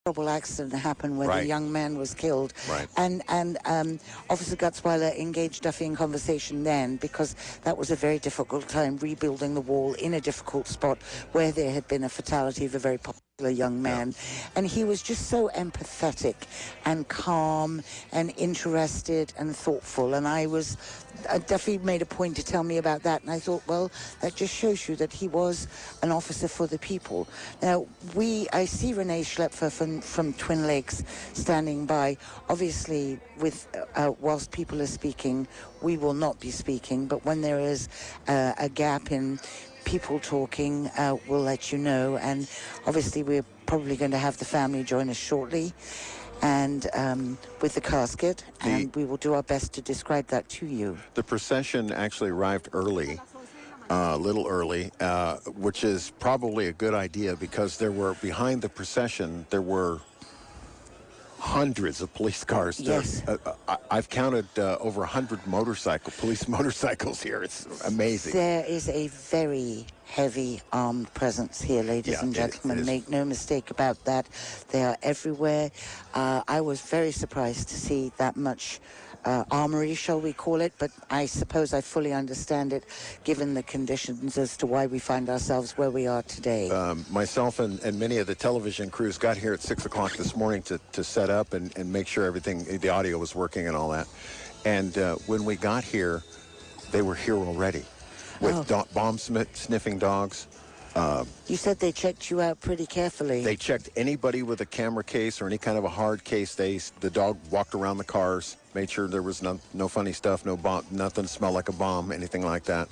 horrible accident happened where Right. the young man was killed. Right. And Officer Gutzwiller engaged Duffy in conversation then, because that was a very difficult time, rebuilding the wall in a difficult spot where there had been a fatality of a very popular young man. And he was just so empathetic and calm and interested and thoughtful. And I was, Duffy made a point to tell me about that. And I thought, well, that just shows you that he was an officer for the people. Now, I see Renee Schlepfer from Twin Lakes standing by. Obviously, whilst people are speaking, we will not be speaking. But when there is a gap in people talking, we'll let you know. And obviously, we're probably going to have the family join us shortly, and with the casket, and we will do our best to describe that to you. The procession actually arrived early, a little early, which is probably a good idea, because behind the procession, there were hundreds of police cars. Yes. I've counted over 100 police motorcycles here. It's amazing. There is a very heavy armed presence here, ladies and gentlemen. Make no mistake about that. They are everywhere. I was very surprised to see that much armory, shall we call it, but I suppose I fully understand it, given the conditions as to why we find ourselves where we are today. Myself and many of the television crews got here at 6 o'clock this morning to set up and make sure everything, the audio was working and all that. And when we got here, they were here already with bomb-sniffing dogs. You said they checked you out pretty carefully. They checked anybody with a camera case or any kind of a hard case. The dog walked around the cars, made sure there was no funny stuff, no bomb, nothing smelled like a bomb, anything like that.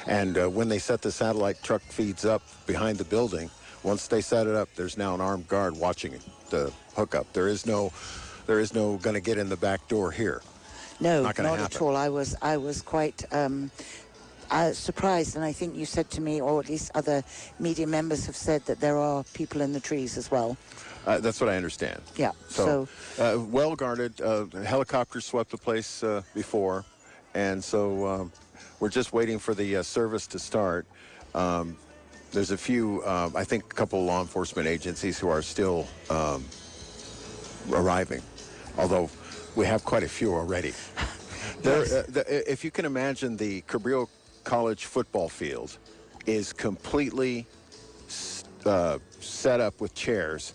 And when they set the satellite truck feeds up behind the building, once they set it up, there's now an armed guard watching the hookup. There is no going to get in the back door here. No, not at all. I was quite surprised, and I think you said to me, or at least other media members have said, that there are people in the trees as well. That's what I understand. Yeah. So well guarded. Helicopters swept the place before, and so we're just waiting for the service to start. There's a few, I think, a couple of law enforcement agencies who are still arriving, although we have quite a few already. If you can imagine, the Cabrillo College football field is completely set up with chairs,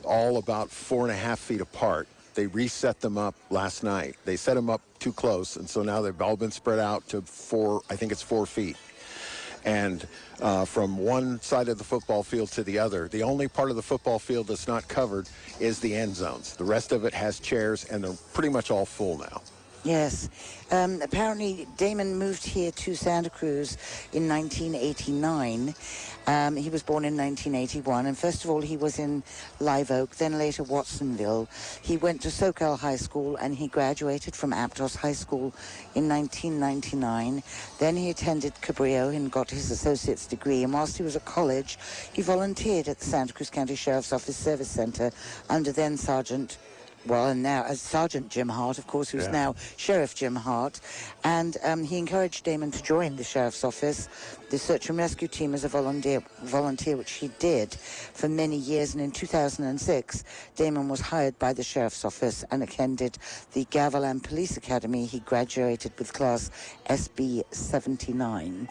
all about 4.5 feet apart. They reset them up last night. They set them up too close, and so now they've all been spread out to 4 feet. And from one side of the football field to the other, the only part of the football field that's not covered is the end zones. The rest of it has chairs, and they're pretty much all full now. Yes. Apparently, Damon moved here to Santa Cruz in 1989. He was born in 1981, and first of all, he was in Live Oak, then later Watsonville. He went to SoCal High School, and he graduated from Aptos High School in 1999. Then he attended Cabrillo and got his associate's degree, and whilst he was at college, he volunteered at the Santa Cruz County Sheriff's Office Service Center under then Sergeant Jim Hart, of course, who's now Sheriff Jim Hart. And he encouraged Damon to join the Sheriff's Office, the search and rescue team, as a volunteer, which he did for many years. And in 2006, Damon was hired by the Sheriff's Office and attended the Gavilan Police Academy. He graduated with class SB 79.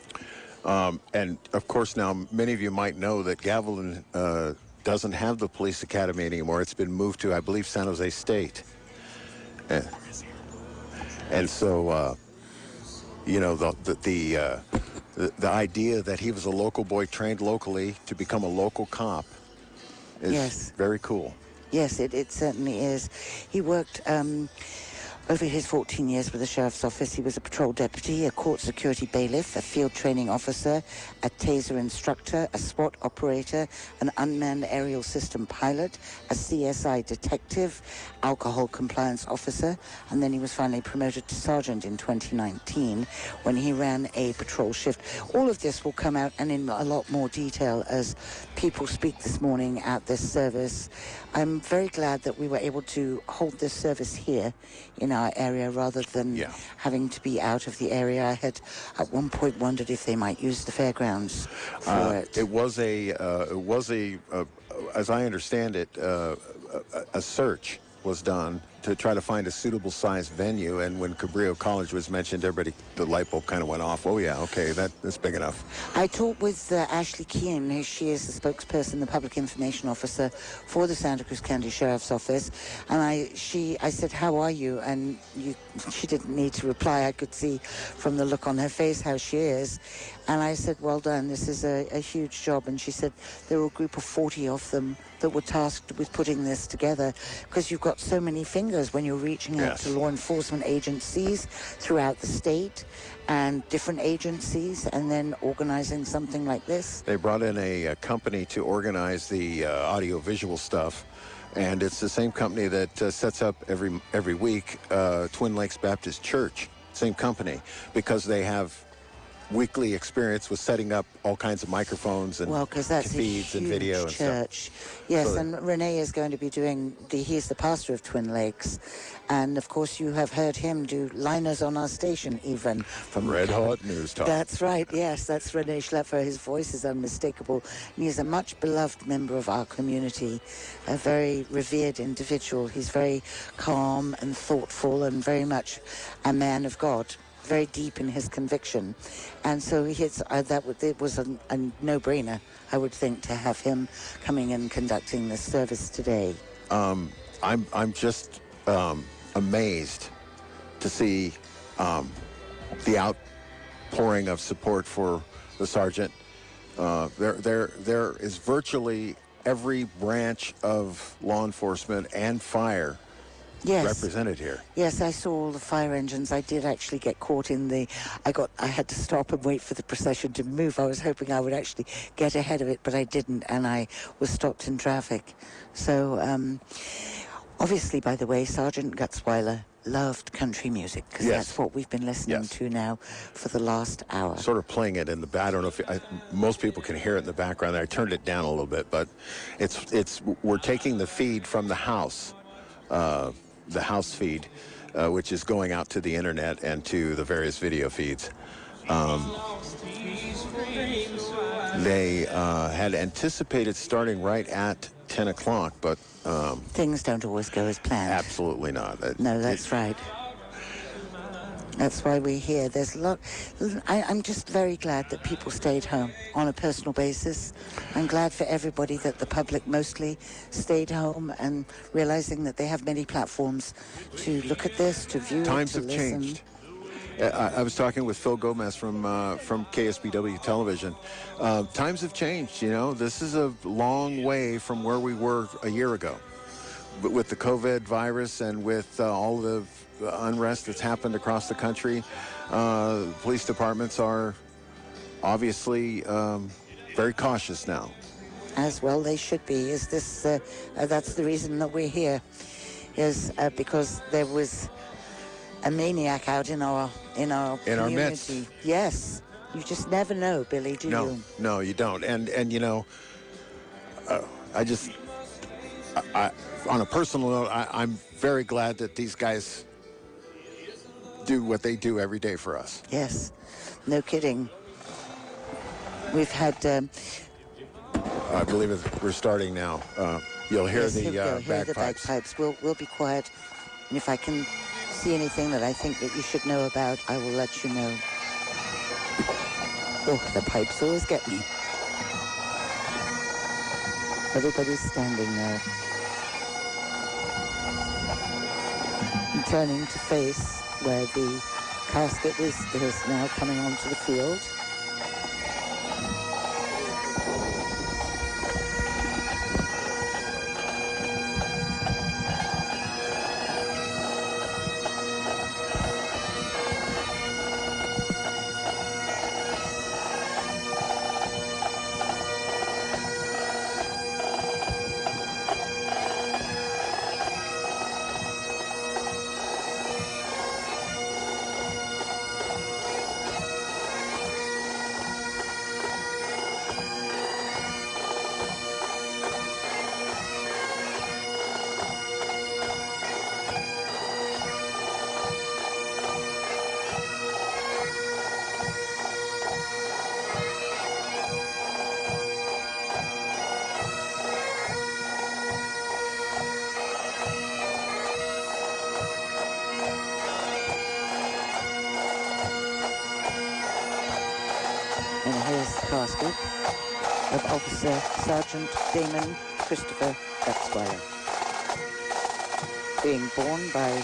And, of course, now many of you might know that Gavilan doesn't have the police academy anymore. It's been moved to, I believe, San Jose State. And so, you know, the idea that he was a local boy trained locally to become a local cop is very cool. Yes, it certainly is. He worked over his 14 years with the Sheriff's Office. He was a patrol deputy, a court security bailiff, a field training officer, a taser instructor, a SWAT operator, an unmanned aerial system pilot, a CSI detective, alcohol compliance officer, and then he was finally promoted to sergeant in 2019 when he ran a patrol shift. All of this will come out and in a lot more detail as people speak this morning at this service. I'm very glad that we were able to hold this service here in our area rather than having to be out of the area. I had at one point wondered if they might use the fairgrounds for it. It was a, as I understand it, a search was done to try to find a suitable sized venue. And when Cabrillo College was mentioned, the light bulb kind of went off. Oh yeah, okay, that's big enough. I talked with Ashley Keane. She is the spokesperson, the public information officer for the Santa Cruz County Sheriff's Office. And I said, how are you? And she didn't need to reply. I could see from the look on her face how she is. And I said, well done, this is a huge job. And she said there were a group of 40 of them that were tasked with putting this together, because you've got so many fingers when you're reaching out to law enforcement agencies throughout the state and different agencies, and then organizing something like this. They brought in a company to organize the audio-visual stuff, and it's the same company that sets up every week Twin Lakes Baptist Church. Same company, because they have weekly experience with setting up all kinds of microphones and feeds and video and church. stuff. Yes, So and Renee is going to be doing he's the pastor of Twin Lakes, and of course you have heard him do liners on our station, even from Red Hot News Talk. That's right, yes, that's Renee Schlepfer. His voice is unmistakable, and he's a much beloved member of our community, a very revered individual. He's very calm and thoughtful and very much a man of God, very deep in his conviction. And so it was a no-brainer, I would think, to have him coming and conducting this service today. I'm just amazed to see the outpouring of support for the sergeant. There is virtually every branch of law enforcement and fire represented here. Yes, I saw all the fire engines. I did actually get caught in I had to stop and wait for the procession to move. I was hoping I would actually get ahead of it, but I didn't, and I was stopped in traffic. So, obviously, by the way, Sergeant Gutzwiller loved country music, because that's what we've been listening to now for the last hour. Sort of playing it in the back. I don't know if most people can hear it in the background. I turned it down a little bit, but we're taking the feed from the house feed, which is going out to the internet and to the various video feeds. They had anticipated starting right at 10 o'clock, but things don't always go as planned. Absolutely not. No, that's right. That's why we're here. There's a lot. I'm just very glad that people stayed home on a personal basis. I'm glad for everybody that the public mostly stayed home and realizing that they have many platforms to look at this, to view, Times to have listen. changed. I was talking with Phil Gomez from KSBW Television. Times have changed. You know, this is a long way from where we were a year ago. But with the COVID virus and with all the unrest that's happened across the country, police departments are obviously very cautious now. As well they should be. That's the reason that we're here, is because there was a maniac out in our community. In our midst. Yes. You just never know, Billy, do you? No, you don't. And you know, on a personal note, I'm very glad that these guys do what they do every day for us. Yes, no kidding. We've had... I believe we're starting now. You'll hear the bagpipes. We'll be quiet, and if I can see anything that I think that you should know about, I will let you know. Oh, the pipes always get me. Everybody's standing there. And turning to face where the casket is now coming onto the field. casket of Officer Sergeant Damon Christopher Gutzwiller, being borne by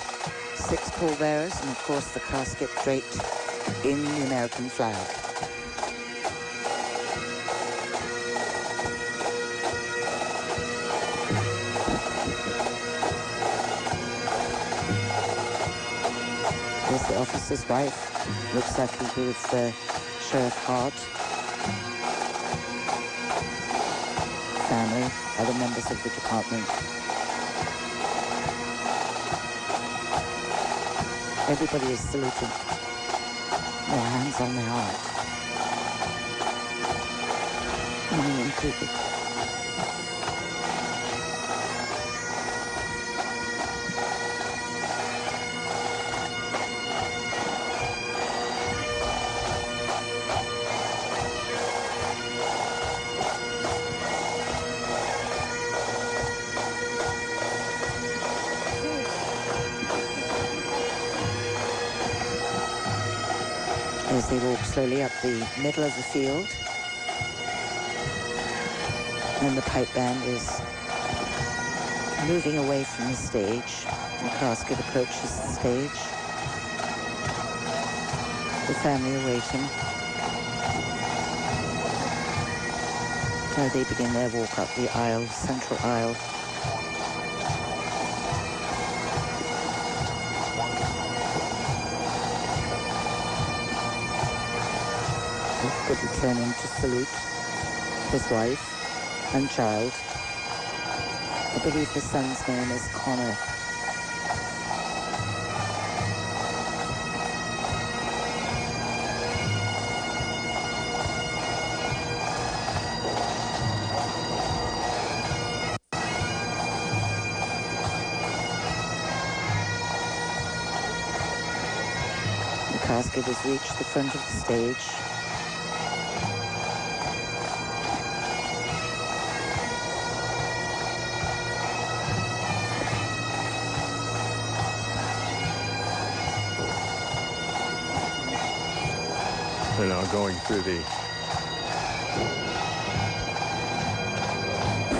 6 pallbearers, and of course the casket draped in the American flag. There's the officer's wife, looks like he's with Sheriff Hart, family, other members of the department. Everybody is saluting, their hands on their heart. Me included. As they walk slowly up the middle of the field, and the pipe band is moving away from the stage. The casket approaches the stage. The family are waiting. So they begin their walk up the aisle, central aisle. Returning to salute his wife and child. I believe the son's name is Connor. The casket has reached the front of the stage. They're now going through the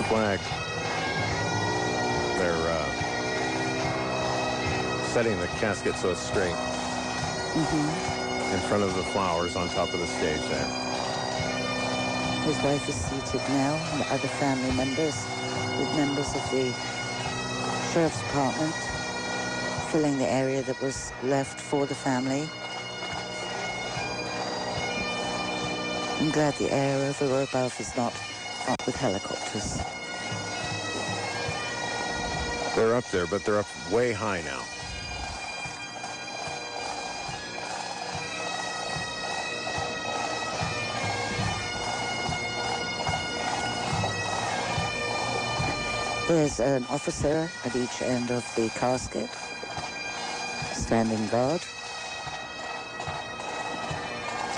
flag. They're setting the casket so it's straight in front of the flowers on top of the stage there. His wife is seated now, and the other family members, with members of the Sheriff's Department, filling the area that was left for the family. I'm glad the air over or above is not with helicopters. They're up there, but they're up way high now. There's an officer at each end of the casket, standing guard,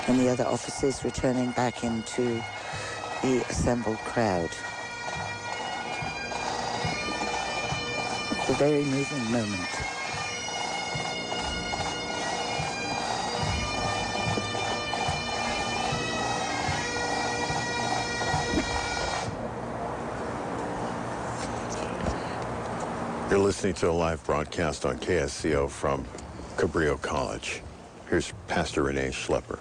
and the other officers returning back into the assembled crowd. It's a very moving moment. You're listening to a live broadcast on KSCO from Cabrillo College. Here's Pastor Renee Schlepper.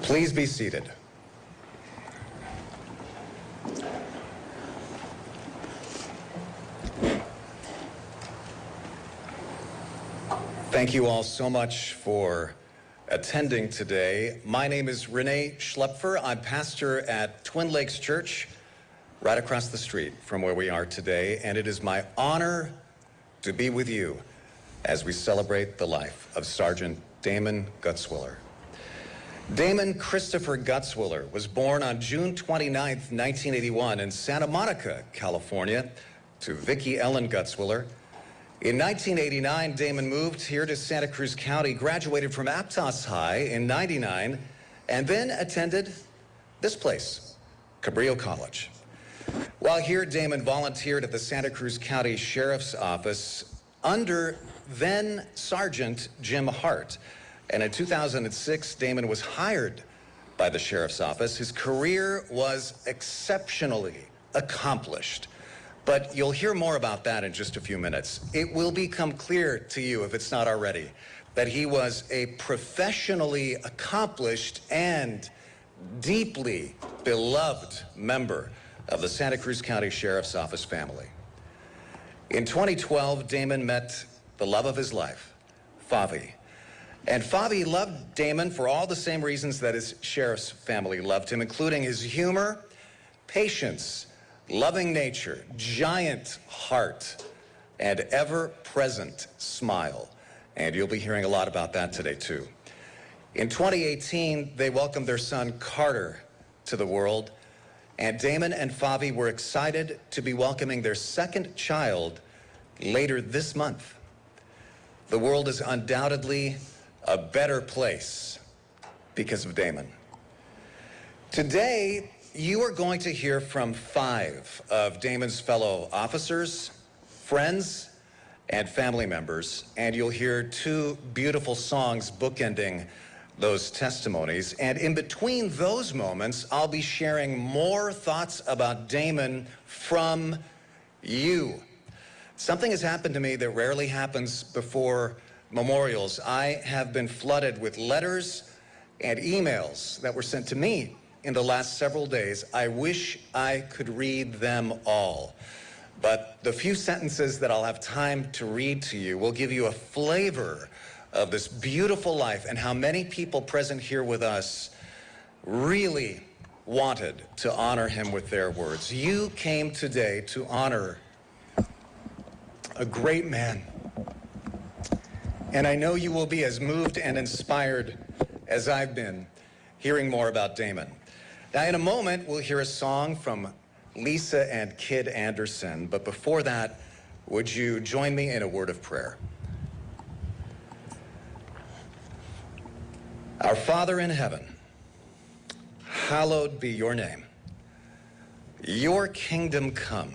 Please be seated. Thank you all so much for attending today. My name is Renee Schlepfer. I'm pastor at Twin Lakes Church, right across the street from where we are today, and it is my honor to be with you as we celebrate the life of Sergeant Damon Gutzwiller. Damon Christopher Gutzwiller was born on June 29, 1981 in Santa Monica, California, to Vicki Ellen Gutzwiller. In 1989, Damon moved here to Santa Cruz County, graduated from Aptos High in 99, and then attended this place, Cabrillo College. While here, Damon volunteered at the Santa Cruz County Sheriff's Office under then Sergeant Jim Hart. And in 2006, Damon was hired by the Sheriff's Office. His career was exceptionally accomplished. But you'll hear more about that in just a few minutes. It will become clear to you, if it's not already, that he was a professionally accomplished and deeply beloved member of the Santa Cruz County Sheriff's Office family. In 2012, Damon met the love of his life, Favi. And Favi loved Damon for all the same reasons that his sheriff's family loved him, including his humor, patience, loving nature, giant heart, and ever-present smile. And you'll be hearing a lot about that today, too. In 2018, they welcomed their son, Carter, to the world. And Damon and Favi were excited to be welcoming their second child later this month. The world is undoubtedly a better place because of Damon. Today, you are going to hear from 5 of Damon's fellow officers, friends, and family members, and you'll hear 2 beautiful songs bookending those testimonies. And in between those moments, I'll be sharing more thoughts about Damon from you. Something has happened to me that rarely happens before memorials. I have been flooded with letters and emails that were sent to me in the last several days. I wish I could read them all. But the few sentences that I'll have time to read to you will give you a flavor of this beautiful life and how many people present here with us really wanted to honor him with their words. You came today to honor a great man. And I know you will be as moved and inspired as I've been hearing more about Damon. Now, in a moment, we'll hear a song from Lisa and Kid Anderson. But before that, would you join me in a word of prayer? Our Father in heaven, hallowed be your name. Your kingdom come,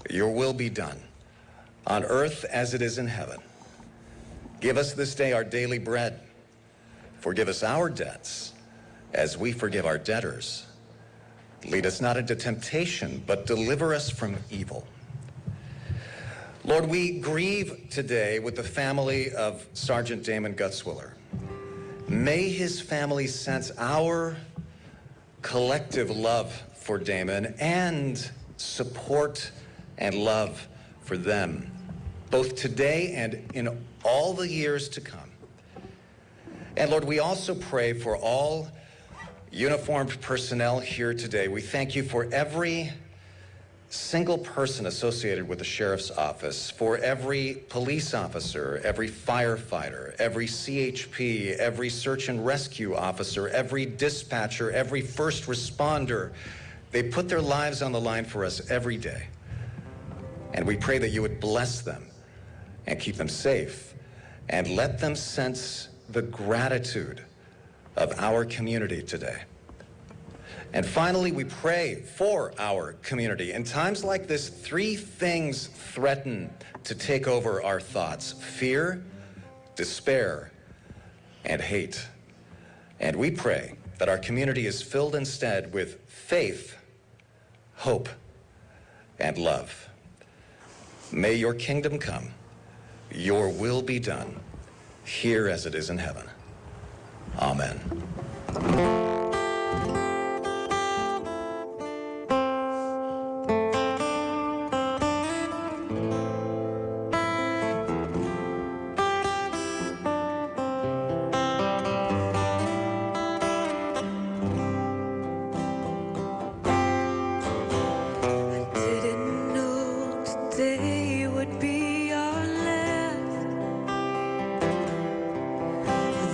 your will be done, on earth as it is in heaven. Give us this day our daily bread. Forgive us our debts, as we forgive our debtors. Lead us not into temptation, but deliver us from evil. Lord, we grieve today with the family of Sergeant Damon Gutzwiller. May his family sense our collective love for Damon and support and love for them, both today and in all the years to come. And Lord, we also pray for all uniformed personnel here today. We thank you for every single person associated with the Sheriff's Office, for every police officer, every firefighter, every CHP, every search and rescue officer, every dispatcher, every first responder. They put their lives on the line for us every day. And we pray that you would bless them and keep them safe and let them sense the gratitude of our community today. And finally, we pray for our community. In times like this, 3 things threaten to take over our thoughts: fear, despair, and hate. And we pray that our community is filled instead with faith, hope, and love. May your kingdom come, your will be done, here as it is in heaven. Amen.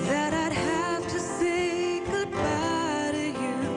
That I'd have to say goodbye to you.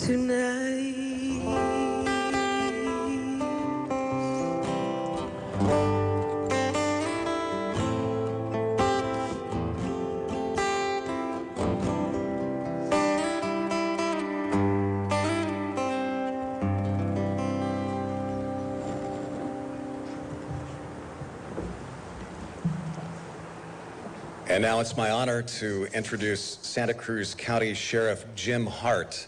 tonight. And now it's my honor to introduce Santa Cruz County Sheriff Jim Hart.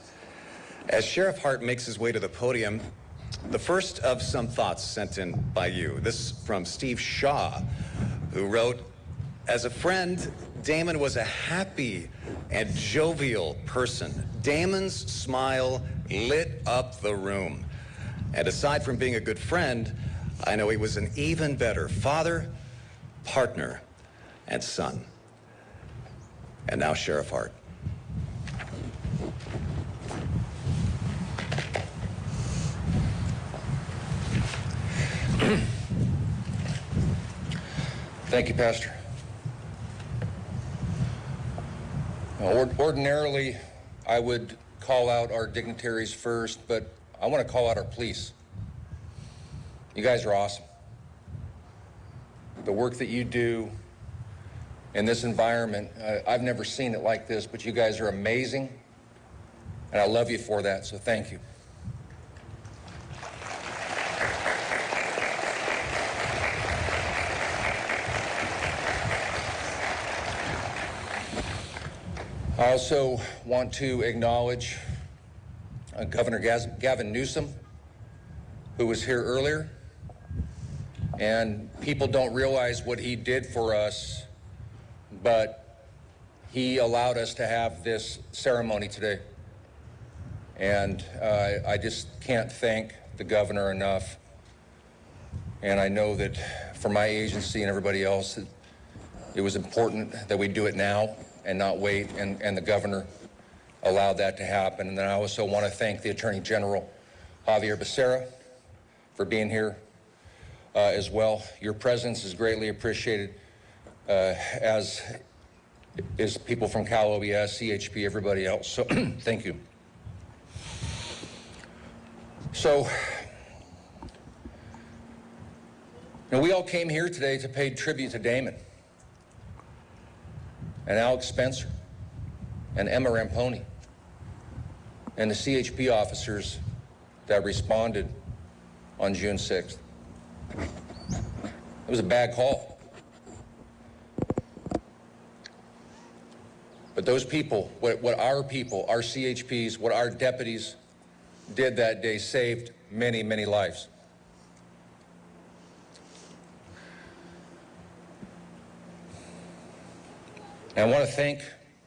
As Sheriff Hart makes his way to the podium, the first of some thoughts sent in by you. This from Steve Shaw, who wrote, "As a friend, Damon was a happy and jovial person. Damon's smile lit up the room. And aside from being a good friend, I know he was an even better father, partner, and son." And now Sheriff Hart. Thank you, Pastor. Ordinarily, I would call out our dignitaries first, but I want to call out our police. You guys are awesome. The work that you do in this environment, I've never seen it like this, but you guys are amazing, and I love you for that, so thank you. I also want to acknowledge Governor Gavin Newsom, who was here earlier, and people don't realize what he did for us, but he allowed us to have this ceremony today. And I just can't thank the governor enough. And I know that for my agency and everybody else, it was important that we do it now and not wait, and the governor allowed that to happen. And then I also want to thank the Attorney General, Javier Becerra, for being here as well. Your presence is greatly appreciated, as is people from Cal OBS, CHP, everybody else. So thank you. So, we all came here today to pay tribute to Damon and Alex Spencer and Emma Ramponi and the CHP officers that responded on June 6th. It was a bad call. But those people, what our people, our CHPs, what our deputies did that day saved many, many lives. And I want to thank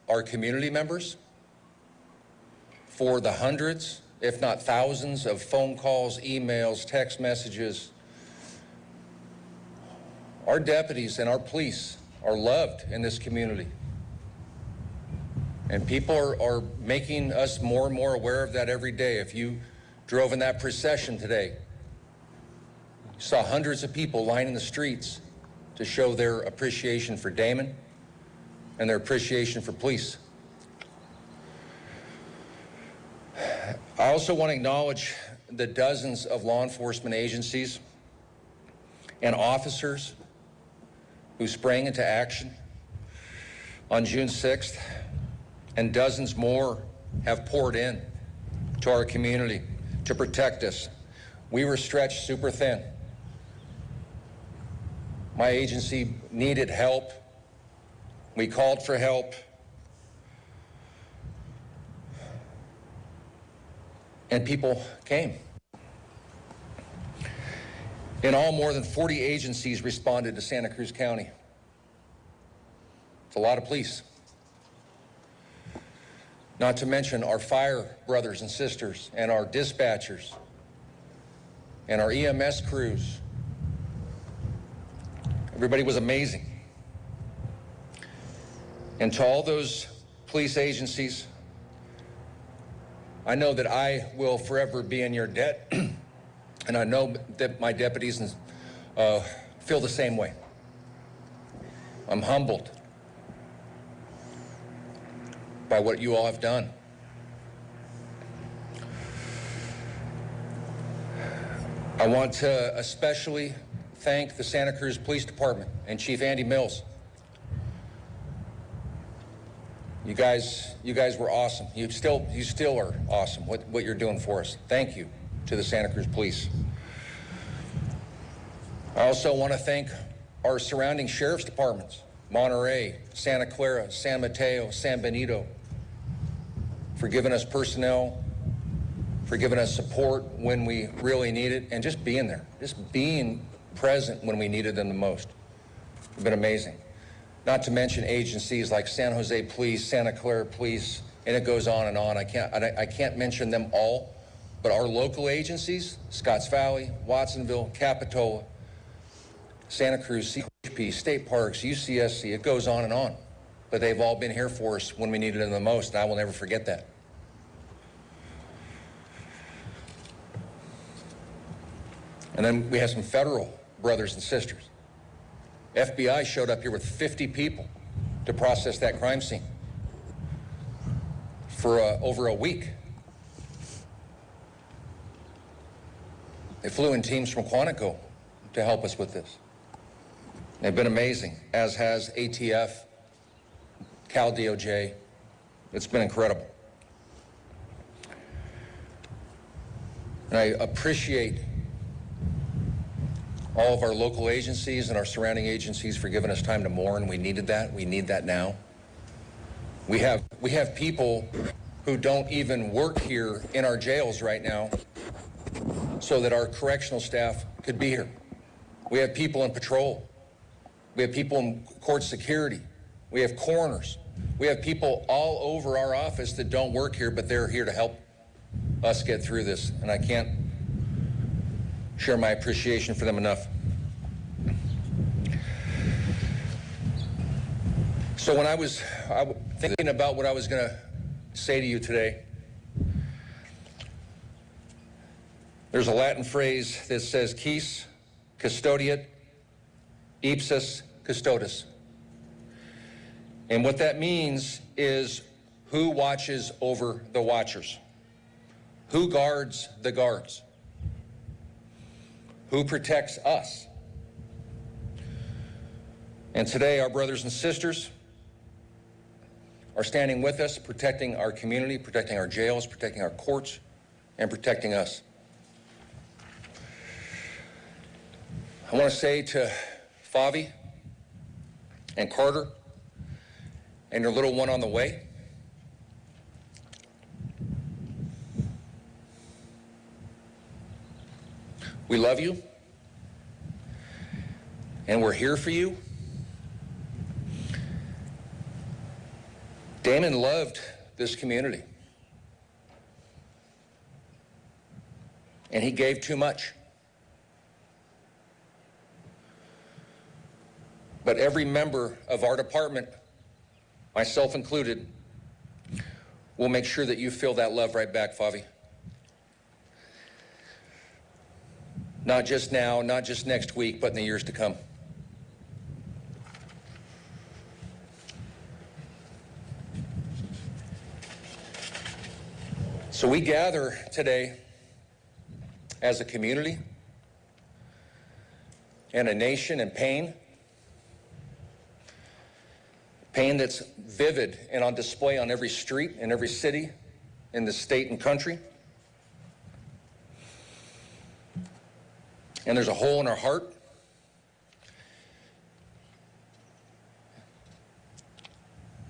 our community members for the hundreds, if not thousands, of phone calls, emails, text messages. Our deputies and our police are loved in this community. And people are making us more and more aware of that every day. If you drove in that procession today, you saw hundreds of people lining the streets to show their appreciation for Damon and their appreciation for police. I also want to acknowledge the dozens of law enforcement agencies and officers who sprang into action on June 6th, and dozens more have poured in to our community to protect us. We were stretched super thin. My agency needed help. We called for help. And people came. In all, more than 40 agencies responded to Santa Cruz County. It's a lot of police. Not to mention our fire brothers and sisters and our dispatchers and our EMS crews. Everybody was amazing. And to all those police agencies, I know that I will forever be in your debt, and I know that my deputies feel the same way. I'm humbled by what you all have done. I want to especially thank the Santa Cruz Police Department and Chief Andy Mills. You guys were awesome. You still are awesome, what you're doing for us. Thank you to the Santa Cruz Police. I also want to thank our surrounding sheriff's departments, Monterey, Santa Clara, San Mateo, San Benito, for giving us personnel, for giving us support when we really need it, and just being there, just being present when we needed them the most. It's been amazing. Not to mention agencies like San Jose Police, Santa Clara Police, and it goes on and on. I can't mention them all, but our local agencies, Scotts Valley, Watsonville, Capitola, Santa Cruz, CHP, State Parks, UCSC, it goes on and on. But they've all been here for us when we needed them the most, and I will never forget that. And then we have some federal brothers and sisters. FBI showed up here with 50 people to process that crime scene for over a week. They flew in teams from Quantico to help us with this. They've been amazing, as has ATF, Cal DOJ. It's been incredible. And I appreciate all of our local agencies and our surrounding agencies for giving us time to mourn. We needed that. We need that now. We have people who don't even work here in our jails right now so that our correctional staff could be here. We have people in patrol. We have people in court security. We have coroners. We have people all over our office that don't work here, but they're here to help us get through this. And I can't share my appreciation for them enough. So when I was thinking about what I was going to say to you today, there's a Latin phrase that says, quis custodiet ipsis custodes. And what that means is who watches over the watchers? Who guards the guards? Who protects us? And today, our brothers and sisters are standing with us, protecting our community, protecting our jails, protecting our courts, and protecting us. I want to say to Favi and Carter and your little one on the way, we love you, and we're here for you. Damon loved this community, and he gave too much. But every member of our department, myself included, will make sure that you feel that love right back, Favi. Not just now, not just next week, but in the years to come. So we gather today as a community and a nation in pain. Pain that's vivid and on display on every street in every city in the state and country. And there's a hole in our heart.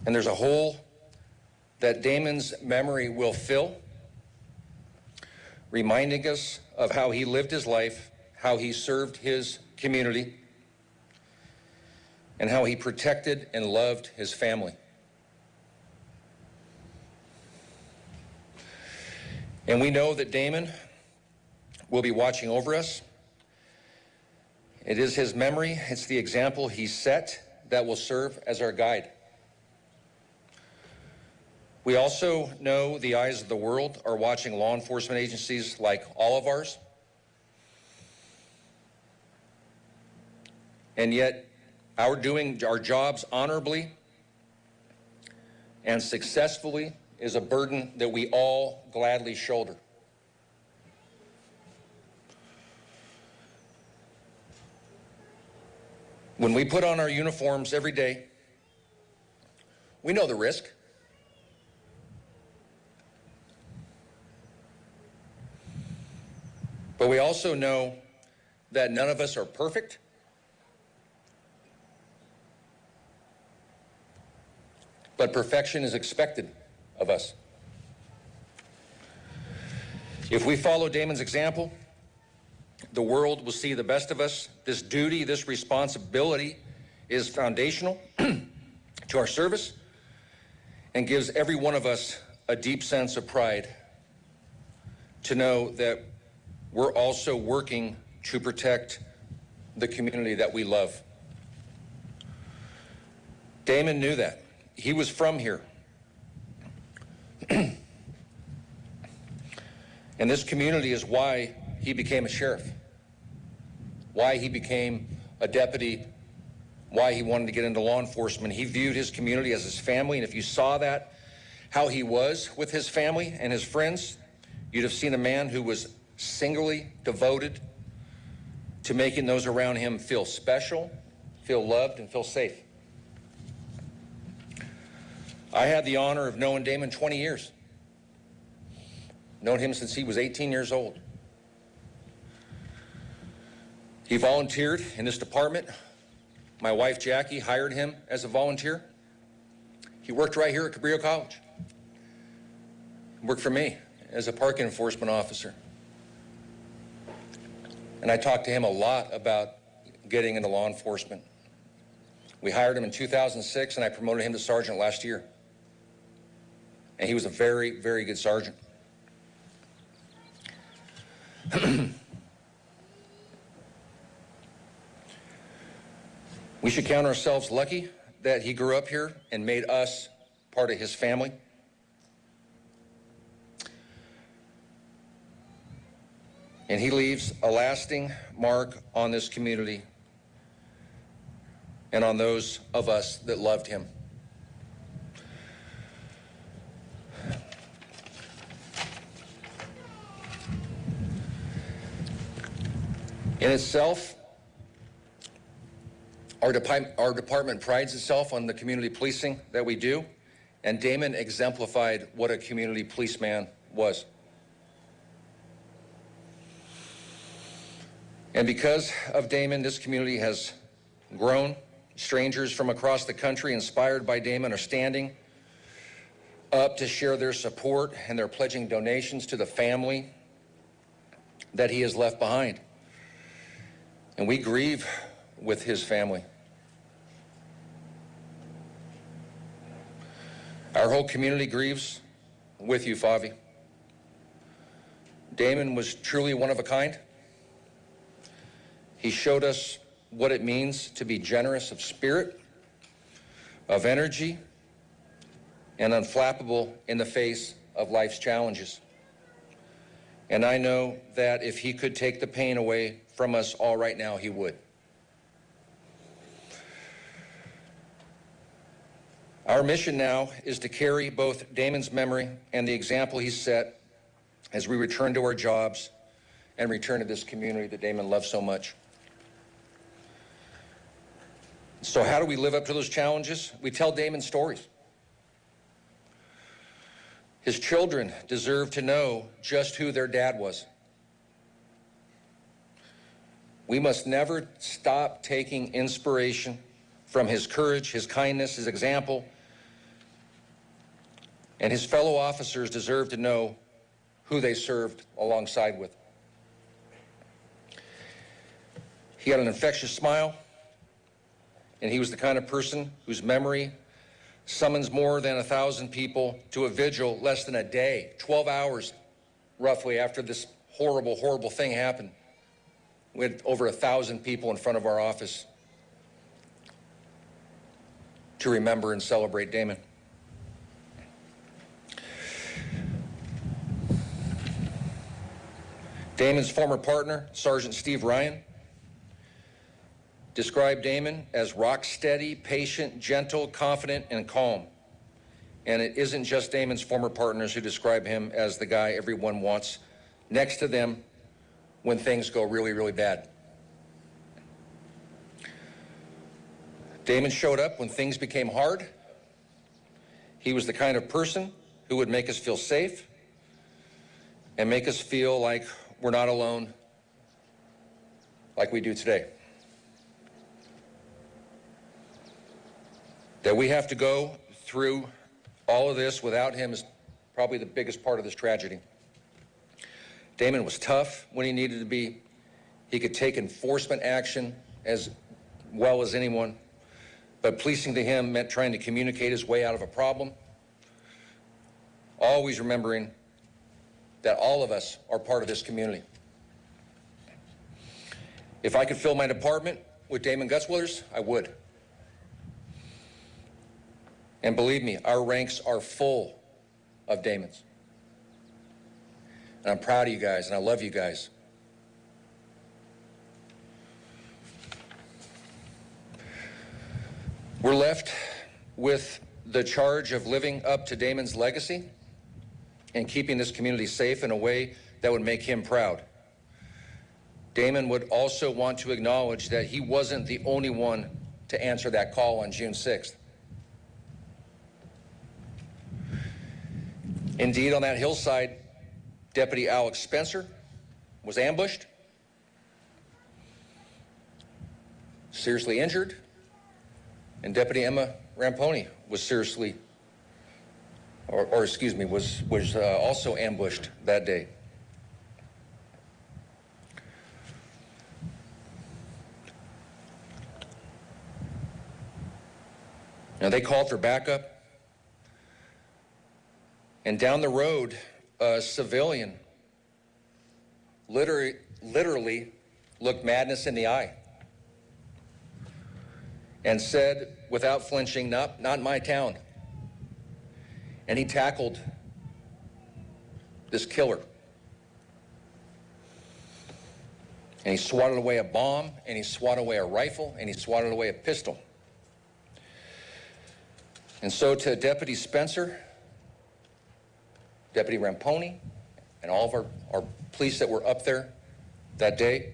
And there's a hole that Damon's memory will fill, reminding us of how he lived his life, how he served his community, and how he protected and loved his family. And we know that Damon will be watching over us. It is his memory, it's the example he set that will serve as our guide. We also know the eyes of the world are watching law enforcement agencies like all of ours. And yet, our doing our jobs honorably and successfully is a burden that we all gladly shoulder. When we put on our uniforms every day, we know the risk. But we also know that none of us are perfect. But perfection is expected of us. If we follow Damon's example, the world will see the best of us. This duty, this responsibility is foundational to our service and gives every one of us a deep sense of pride to know that we're also working to protect the community that we love. Damon knew that. He was from here. And this community is why he became a sheriff, why he became a deputy, why he wanted to get into law enforcement. He viewed his community as his family, and if you saw that, how he was with his family and his friends, you'd have seen a man who was singly devoted to making those around him feel special, feel loved, and feel safe. I had the honor of knowing Damon 20 years. Known him since he was 18 years old. He volunteered in this department. My wife, Jackie, hired him as a volunteer. He worked right here at Cabrillo College. Worked for me as a parking enforcement officer. And I talked to him a lot about getting into law enforcement. We hired him in 2006, and I promoted him to sergeant last year. And he was a very, very good sergeant. We should count ourselves lucky that he grew up here and made us part of his family. And he leaves a lasting mark on this community and on those of us that loved him. In itself, our department prides itself on the community policing that we do, and Damon exemplified what a community policeman was. And because of Damon, this community has grown. Strangers from across the country, inspired by Damon, are standing up to share their support, and they're pledging donations to the family that he has left behind. And we grieve with his family. Our whole community grieves with you, Favi. Damon was truly one of a kind. He showed us what it means to be generous of spirit, of energy, and unflappable in the face of life's challenges. And I know that if he could take the pain away from us all right now, he would. Our mission now is to carry both Damon's memory and the example he set as we return to our jobs and return to this community that Damon loved so much. So how do we live up to those challenges? We tell Damon stories. His children deserve to know just who their dad was. We must never stop taking inspiration from his courage, his kindness, his example. And his fellow officers deserve to know who they served alongside with. He had an infectious smile, and he was the kind of person whose memory summons more than 1,000 people to a vigil less than a day, 12 hours roughly after this horrible, horrible thing happened. We had over 1,000 people in front of our office to remember and celebrate Damon. Damon's former partner, Sergeant Steve Ryan, described Damon as rock steady, patient, gentle, confident, and calm. And it isn't just Damon's former partners who describe him as the guy everyone wants next to them when things go really, really bad. Damon showed up when things became hard. He was the kind of person who would make us feel safe and make us feel like we're not alone like we do today. That we have to go through all of this without him is probably the biggest part of this tragedy. Damon was tough when he needed to be. He could take enforcement action as well as anyone, but policing to him meant trying to communicate his way out of a problem, always remembering that all of us are part of this community. If I could fill my department with Damon Gutzwillers, I would. And believe me, our ranks are full of Damons. And I'm proud of you guys, and I love you guys. We're left with the charge of living up to Damon's legacy and keeping this community safe in a way that would make him proud. Damon would also want to acknowledge that he wasn't the only one to answer that call on June 6th. Indeed, on that hillside, Deputy Alex Spencer was ambushed, seriously injured, and Deputy Emma Ramponi was seriously, was also ambushed that day. Now, they called for backup, and down the road, a civilian literally looked madness in the eye and said, without flinching, not my town. And he tackled this killer. And he swatted away a bomb, and he swatted away a rifle, and he swatted away a pistol. And so to Deputy Spencer, Deputy Ramponi, and all of our police that were up there that day,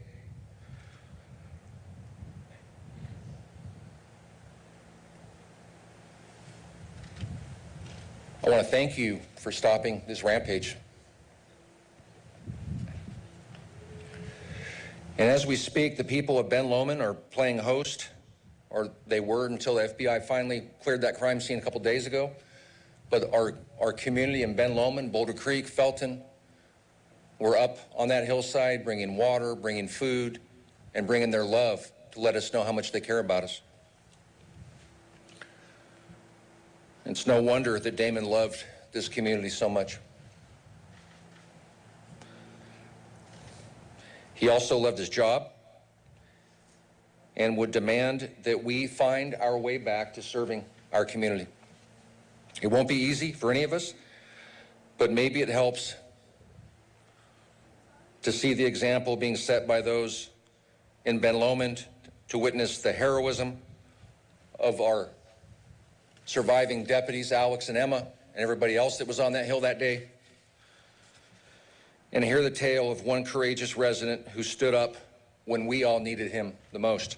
I want to thank you for stopping this rampage. And as we speak, the people of Ben Lomond are playing host, or they were until the FBI finally cleared that crime scene a couple days ago. But our community in Ben Lomond, Boulder Creek, Felton, were up on that hillside bringing water, bringing food, and bringing their love to let us know how much they care about us. It's no wonder that Damon loved this community so much. He also loved his job and would demand that we find our way back to serving our community. It won't be easy for any of us, but maybe it helps to see the example being set by those in Ben Lomond, to witness the heroism of our surviving deputies, Alex and Emma, and everybody else that was on that hill that day, and hear the tale of one courageous resident who stood up when we all needed him the most.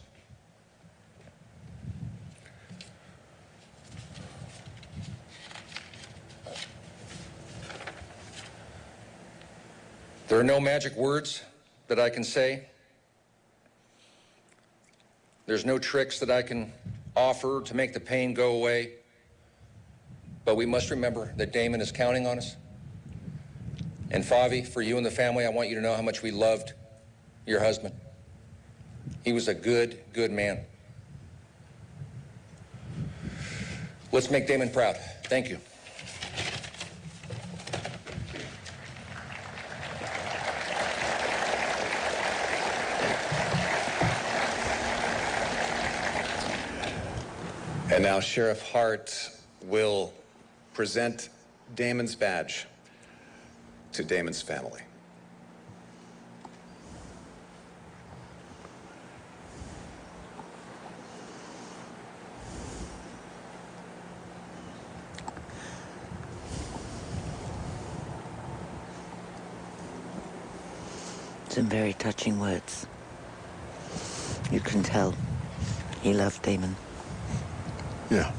There are no magic words that I can say. There's no tricks that I can offer to make the pain go away. But we must remember that Damon is counting on us. And Favi, for you and the family, I want you to know how much we loved your husband. He was a good, good man. Let's make Damon proud. Thank you. And now Sheriff Hart will present Damon's badge to Damon's family. Some very touching words. You can tell he loved Damon. Yeah.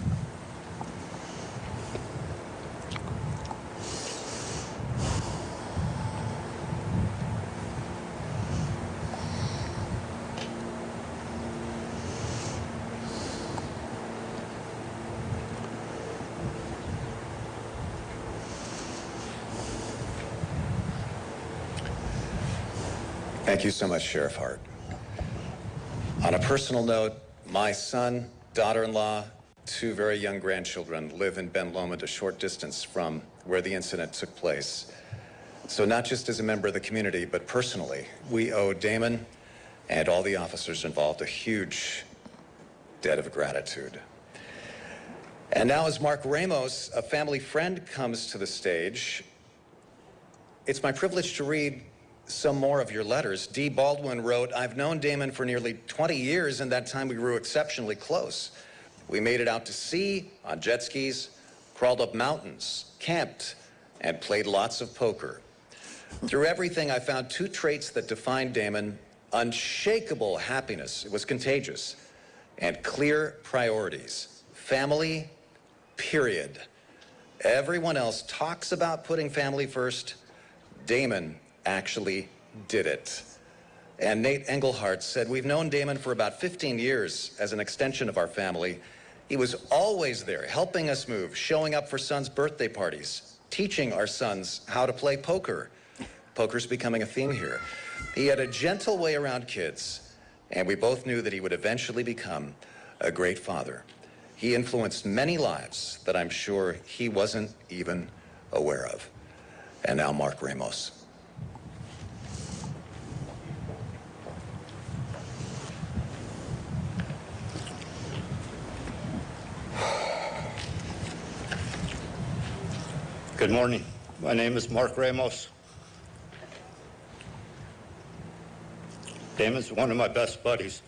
Thank you so much, Sheriff Hart. On a personal note, my son, daughter-in-law, 2 very young grandchildren live in Ben Lomond, a short distance from where the incident took place. So not just as a member of the community, but personally, we owe Damon and all the officers involved a huge debt of gratitude. And now as Mark Ramos, a family friend, comes to the stage, it's my privilege to read some more of your letters. Dee Baldwin wrote, "I've known Damon for nearly 20 years, and that time we grew exceptionally close. We made it out to sea on jet skis, crawled up mountains, camped, and played lots of poker. Through everything, I found 2 traits that defined Damon: unshakable happiness, it was contagious, and clear priorities. Family, period. Everyone else talks about putting family first. Damon actually did it." And Nate Engelhardt said, "We've known Damon for about 15 years as an extension of our family. He was always there, helping us move, showing up for sons' birthday parties, teaching our sons how to play poker." Poker's becoming a theme here. "He had a gentle way around kids, and we both knew that he would eventually become a great father. He influenced many lives that I'm sure he wasn't even aware of." And now Mark Ramos. Good morning. My name is Mark Ramos. Damon's one of my best buddies.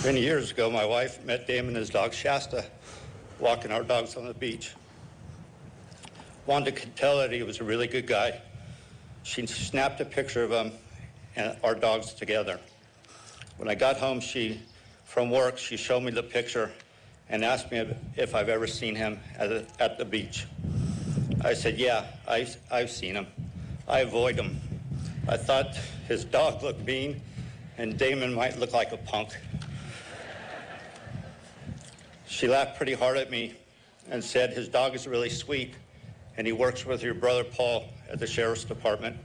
Many years ago, my wife met Damon and his dog Shasta walking our dogs on the beach. Wanda could tell that he was a really good guy. She snapped a picture of him and our dogs together. When I got home from work, she showed me the picture and asked me if I've ever seen him at the beach. I said, yeah, I've seen him. I avoid him. I thought his dog looked mean and Damon might look like a punk. She laughed pretty hard at me and said his dog is really sweet and he works with your brother Paul at the Sheriff's Department.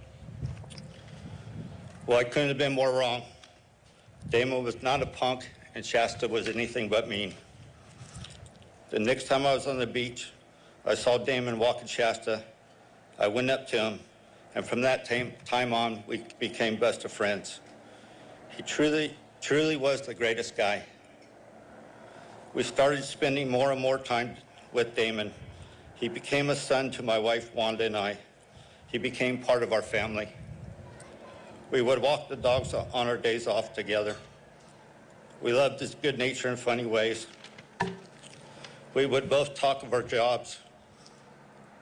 Well, I couldn't have been more wrong. Damon was not a punk and Shasta was anything but mean. The next time I was on the beach, I saw Damon walking Shasta. I went up to him, and from that time on, we became best of friends. He truly was the greatest guy. We started spending more and more time with Damon. He became a son to my wife, Wanda, and I. He became part of our family. We would walk the dogs on our days off together. We loved his good nature and funny ways. We would both talk of our jobs,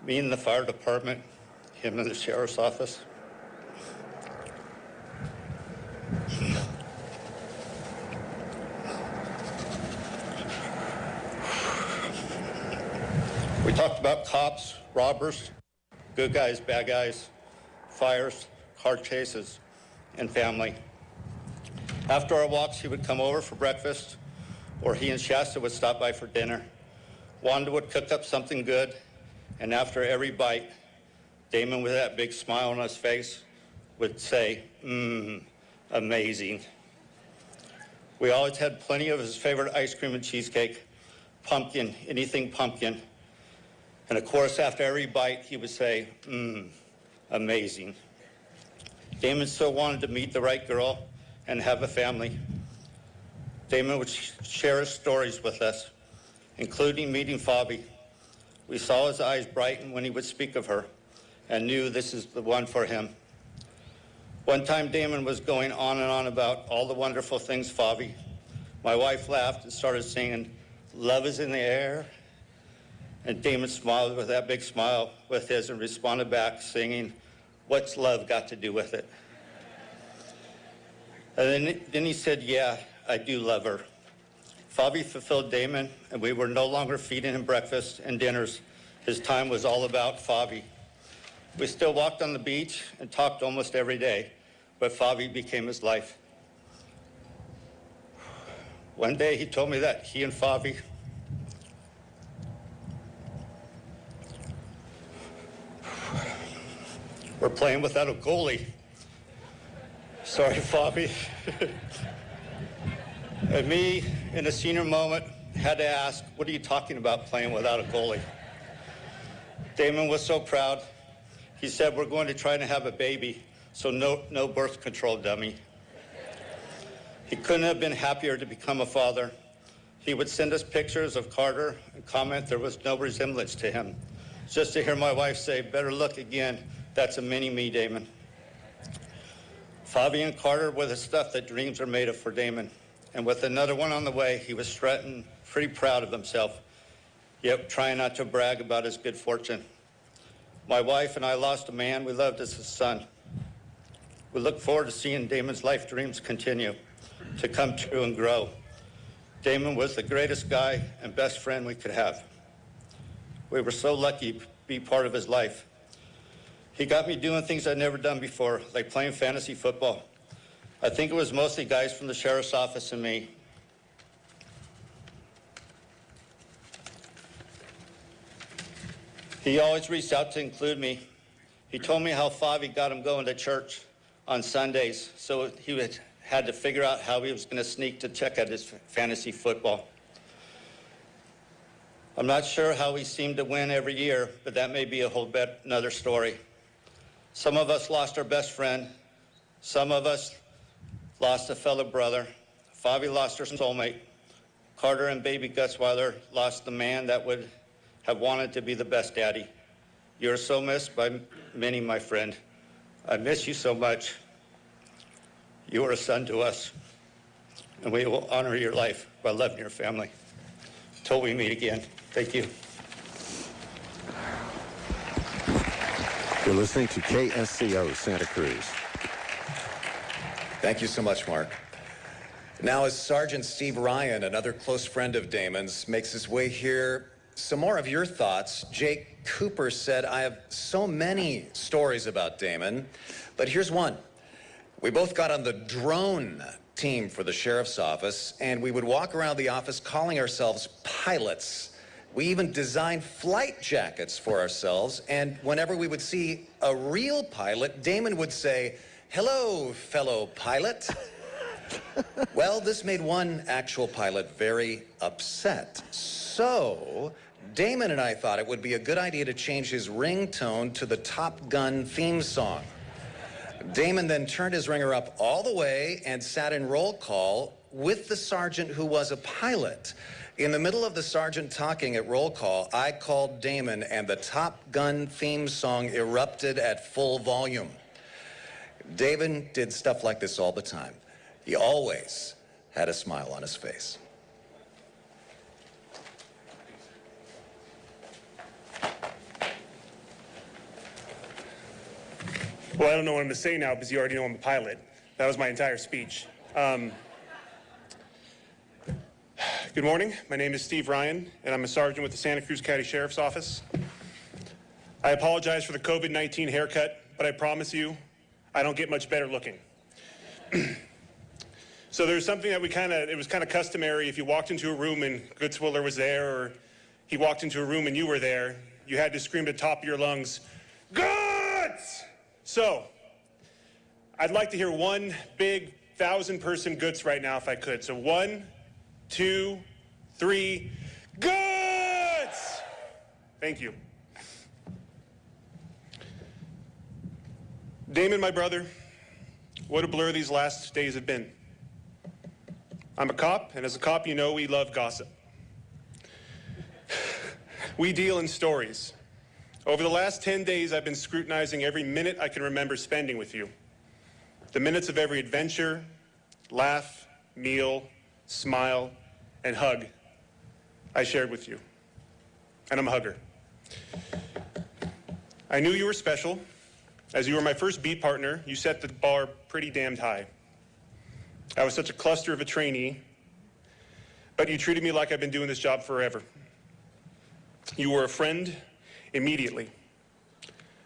me in the fire department, him in the sheriff's office. We talked about cops, robbers, good guys, bad guys, fires, car chases, and family. After our walks, he would come over for breakfast, or he and Shasta would stop by for dinner. Wanda would cook up something good, and after every bite, Damon, with that big smile on his face, would say, amazing. We always had plenty of his favorite ice cream and cheesecake, pumpkin, anything pumpkin. And of course, after every bite, he would say, amazing. Damon still wanted to meet the right girl and have a family. Damon would share his stories with us, including meeting Fabi. We saw his eyes brighten when he would speak of her and knew this is the one for him. One time, Damon was going on and on about all the wonderful things Fabi. My wife laughed and started singing, "Love is in the air." And Damon smiled with that big smile with his and responded back singing, "What's love got to do with it?" And then he said, "Yeah, I do love her." Favi fulfilled Damon, and we were no longer feeding him breakfast and dinners. His time was all about Favi. We still walked on the beach and talked almost every day, but Favi became his life. One day he told me that he and Favi were playing without a goalie. Sorry, Favi. And me, in a senior moment, had to ask, what are you talking about playing without a goalie? Damon was so proud. He said, we're going to try to have a baby, so no birth control dummy. He couldn't have been happier to become a father. He would send us pictures of Carter and comment there was no resemblance to him. Just to hear my wife say, better look again, that's a mini-me, Damon. Favi and Carter were the stuff that dreams are made of for Damon. And with another one on the way, he was strutting, pretty proud of himself, yet trying not to brag about his good fortune. My wife and I lost a man we loved as a son. We look forward to seeing Damon's life dreams continue to come true and grow. Damon was the greatest guy and best friend we could have. We were so lucky to be part of his life. He got me doing things I'd never done before, like playing fantasy football. I think it was mostly guys from the sheriff's office and me. He always reached out to include me. He told me how Favi got him going to church on Sundays, so he had to figure out how he was going to sneak to check out his fantasy football. I'm not sure how we seem to win every year, but that may be a whole another story. Some of us lost our best friend. Some of us lost a fellow brother. Favi lost her soulmate. Carter and baby Gutzwiller lost the man that would have wanted to be the best daddy. You're so missed by many, my friend. I miss you so much. You are a son to us, and we will honor your life by loving your family. Till we meet again. Thank you. You're listening to KSCO Santa Cruz. Thank you so much, Mark. Now, as Sergeant Steve Ryan, another close friend of Damon's, makes his way here, some more of your thoughts. Jake Cooper said, I have so many stories about Damon, but here's one. We both got on the drone team for the sheriff's office, and we would walk around the office calling ourselves pilots. We even designed flight jackets for ourselves, and whenever we would see a real pilot, Damon would say, hello, fellow pilot. Well, this made one actual pilot very upset. So Damon and I thought it would be a good idea to change his ringtone to the Top Gun theme song. Damon then turned his ringer up all the way and sat in roll call with the sergeant who was a pilot. In the middle of the sergeant talking at roll call, I called Damon and the Top Gun theme song erupted at full volume. Damon did stuff like this all the time. He always had a smile on his face. Well, I don't know what I'm going to say now because you already know I'm a pilot. That was my entire speech. Good morning. My name is Steve Ryan, and I'm a sergeant with the Santa Cruz County Sheriff's Office. I apologize for the COVID-19 haircut, but I promise you, I don't get much better looking. So there's something that it was kind of customary if you walked into a room and Gutzwiller was there, or he walked into a room and you were there, you had to scream at the top of your lungs, Guts! So, I'd like to hear one big 1,000-person Guts right now if I could. So 1, 2, 3, Guts! Thank you. Damon, my brother, what a blur these last days have been. I'm a cop, and as a cop, you know we love gossip. We deal in stories. Over the last 10 days, I've been scrutinizing every minute I can remember spending with you. The minutes of every adventure, laugh, meal, smile, and hug I shared with you. And I'm a hugger. I knew you were special. As you were my first beat partner, you set the bar pretty damned high. I was such a cluster of a trainee, but you treated me like I've been doing this job forever. You were a friend immediately.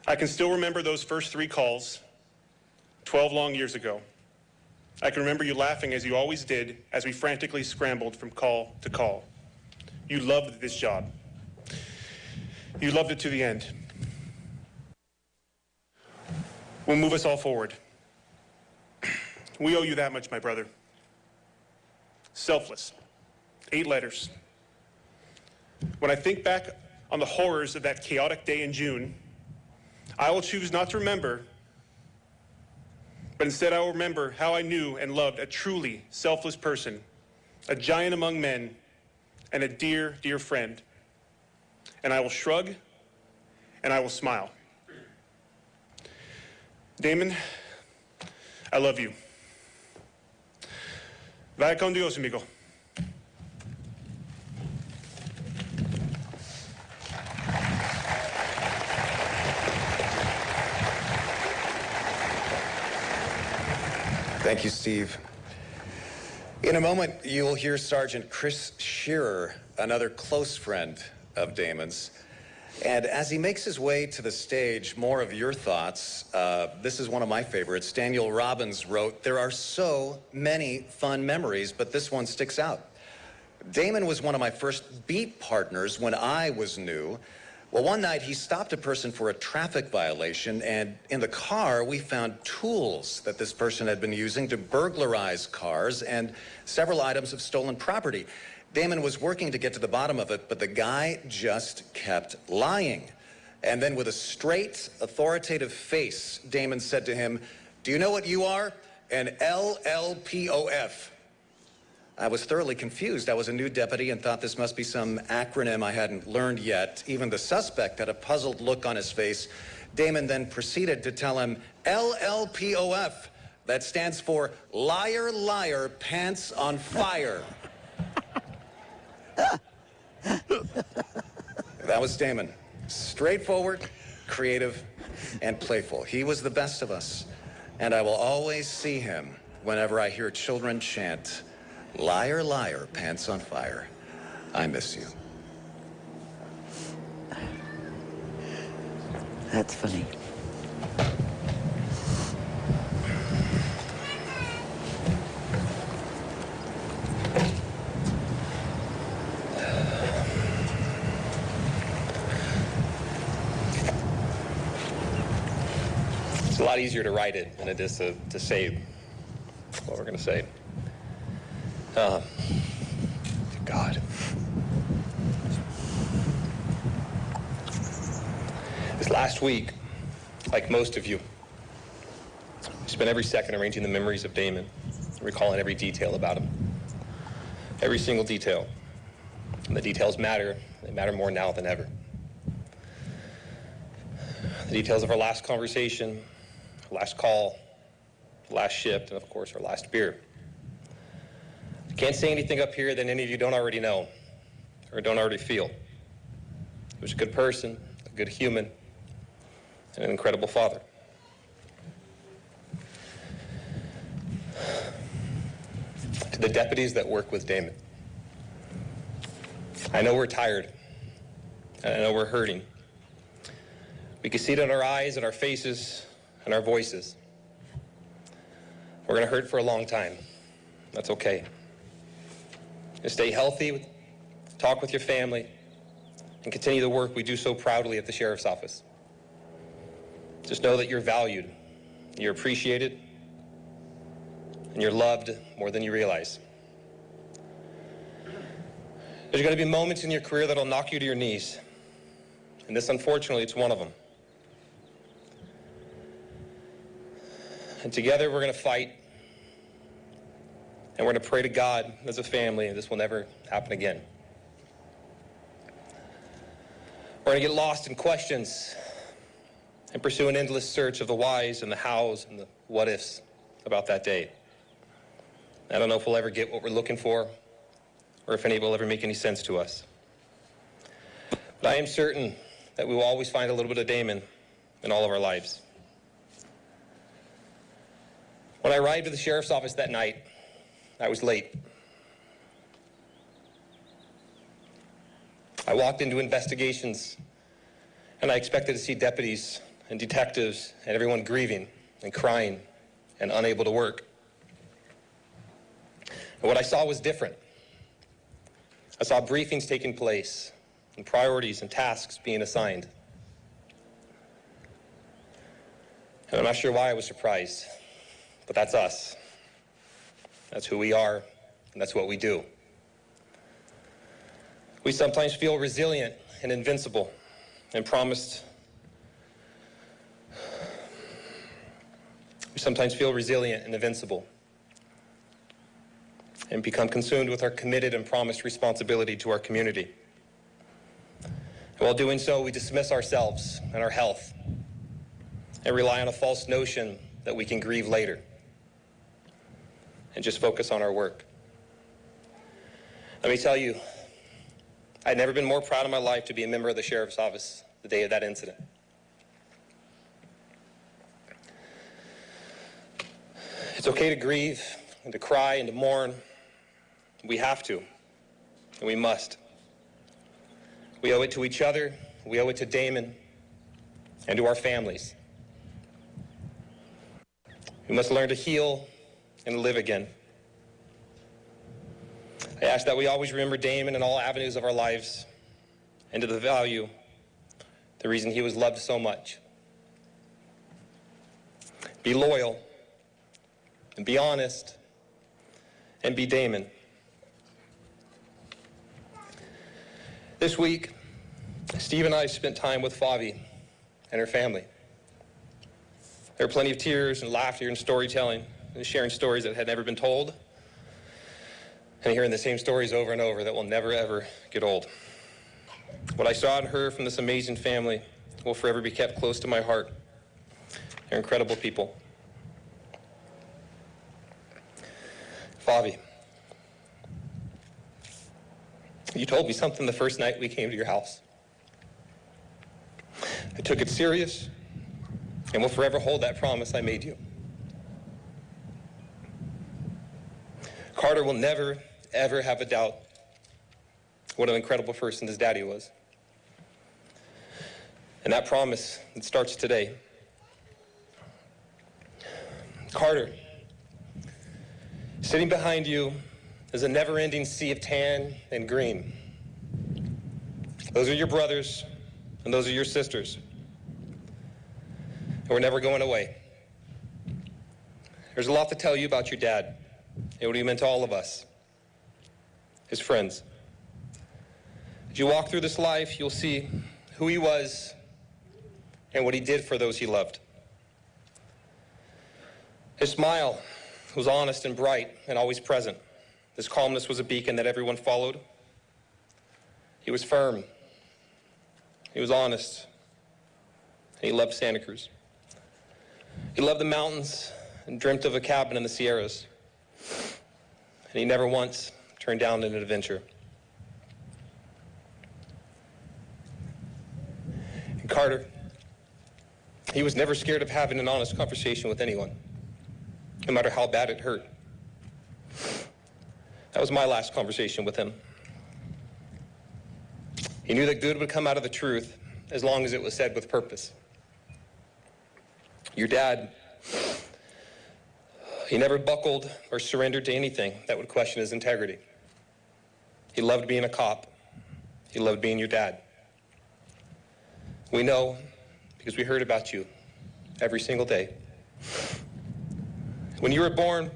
I can still remember those first 3 calls 12 long years ago. I can remember you laughing as you always did as we frantically scrambled from call to call. You loved this job. You loved it to the end. We'll move us all forward. We owe you that much, my brother. Selfless. 8 letters. When I think back on the horrors of that chaotic day in June, I will choose not to remember, but instead I will remember how I knew and loved a truly selfless person, a giant among men, and a dear, dear friend. And I will shrug, and I will smile. Damon, I love you. Vaya con Dios, amigo. Thank you, Steve. In a moment, you'll hear Sergeant Chris Shearer, another close friend of Damon's. And as he makes his way to the stage, more of your thoughts. This is one of my favorites. Daniel Robbins wrote, "There are so many fun memories, but this one sticks out. Damon was one of my first beat partners when I was new. Well, one night he stopped a person for a traffic violation, and in the car we found tools that this person had been using to burglarize cars and several items of stolen property. Damon was working to get to the bottom of it, but the guy just kept lying. And then with a straight, authoritative face, Damon said to him, 'Do you know what you are? An LLPOF.' I was thoroughly confused. I was a new deputy and thought this must be some acronym I hadn't learned yet. Even the suspect had a puzzled look on his face. Damon then proceeded to tell him, 'LLPOF, that stands for Liar, Liar, Pants on Fire.'" That was Damon. Straightforward, creative, and playful. He was the best of us. And I will always see him whenever I hear children chant, "Liar, liar, pants on fire." I miss you. That's funny. It's a lot easier to write it than it is to say what we're going to say. God. This last week, like most of you, I spent every second arranging the memories of Damon, recalling every detail about him. Every single detail. And the details matter. They matter more now than ever. The details of our last conversation, our last call, our last shift, and of course our last beer. I can't say anything up here that any of you don't already know or don't already feel. He was a good person, a good human, and an incredible father. To the deputies that work with Damon, I know we're tired, and I know we're hurting. We can see it in our eyes and our faces and our voices. We're going to hurt for a long time. That's okay. Just stay healthy, talk with your family, and continue the work we do so proudly at the Sheriff's Office. Just know that you're valued, you're appreciated, and you're loved more than you realize. There's going to be moments in your career that'll knock you to your knees, and this, unfortunately, it's one of them. And together we're going to fight, and we're going to pray to God as a family, and this will never happen again. We're going to get lost in questions and pursue an endless search of the whys and the hows and the what-ifs about that day. I don't know if we'll ever get what we're looking for or if any will ever make any sense to us. But I am certain that we will always find a little bit of Damon in all of our lives. When I arrived at the Sheriff's Office that night, I was late. I walked into investigations, and I expected to see deputies and detectives and everyone grieving and crying and unable to work. And what I saw was different. I saw briefings taking place and priorities and tasks being assigned. And I'm not sure why I was surprised, but that's us. That's who we are, and that's what we do. We sometimes feel resilient and invincible and promised. We sometimes feel resilient and invincible and become consumed with our committed and promised responsibility to our community. And while doing so, we dismiss ourselves and our health and rely on a false notion that we can grieve later and just focus on our work. Let me tell you, I'd never been more proud in my life to be a member of the Sheriff's Office the day of that incident. It's okay to grieve and to cry and to mourn. We have to, and we must. We owe it to each other, we owe it to Damon, and to our families. We must learn to heal and live again. I ask that we always remember Damon in all avenues of our lives and to the value, the reason he was loved so much. Be loyal, and be honest, and be Damon. This week, Steve and I spent time with Favi and her family. There were plenty of tears and laughter and storytelling and sharing stories that had never been told and hearing the same stories over and over that will never, ever get old. What I saw and heard from this amazing family will forever be kept close to my heart. They're incredible people. Favi, you told me something the first night we came to your house. I took it serious and will forever hold that promise I made you. Carter will never, ever have a doubt what an incredible person his daddy was. And that promise, it starts today. Carter, sitting behind you is a never-ending sea of tan and green. Those are your brothers, and those are your sisters. And we're never going away. There's a lot to tell you about your dad and what he meant to all of us, his friends. As you walk through this life, you'll see who he was and what he did for those he loved. His smile was honest and bright and always present. His calmness was a beacon that everyone followed. He was firm. He was honest. And he loved Santa Cruz. He loved the mountains and dreamt of a cabin in the Sierras. And he never once turned down an adventure. And Carter, he was never scared of having an honest conversation with anyone, no matter how bad it hurt. That was my last conversation with him. He knew that good would come out of the truth as long as it was said with purpose. Your dad, he never buckled or surrendered to anything that would question his integrity. He loved being a cop. He loved being your dad. We know because we heard about you every single day. When you were born,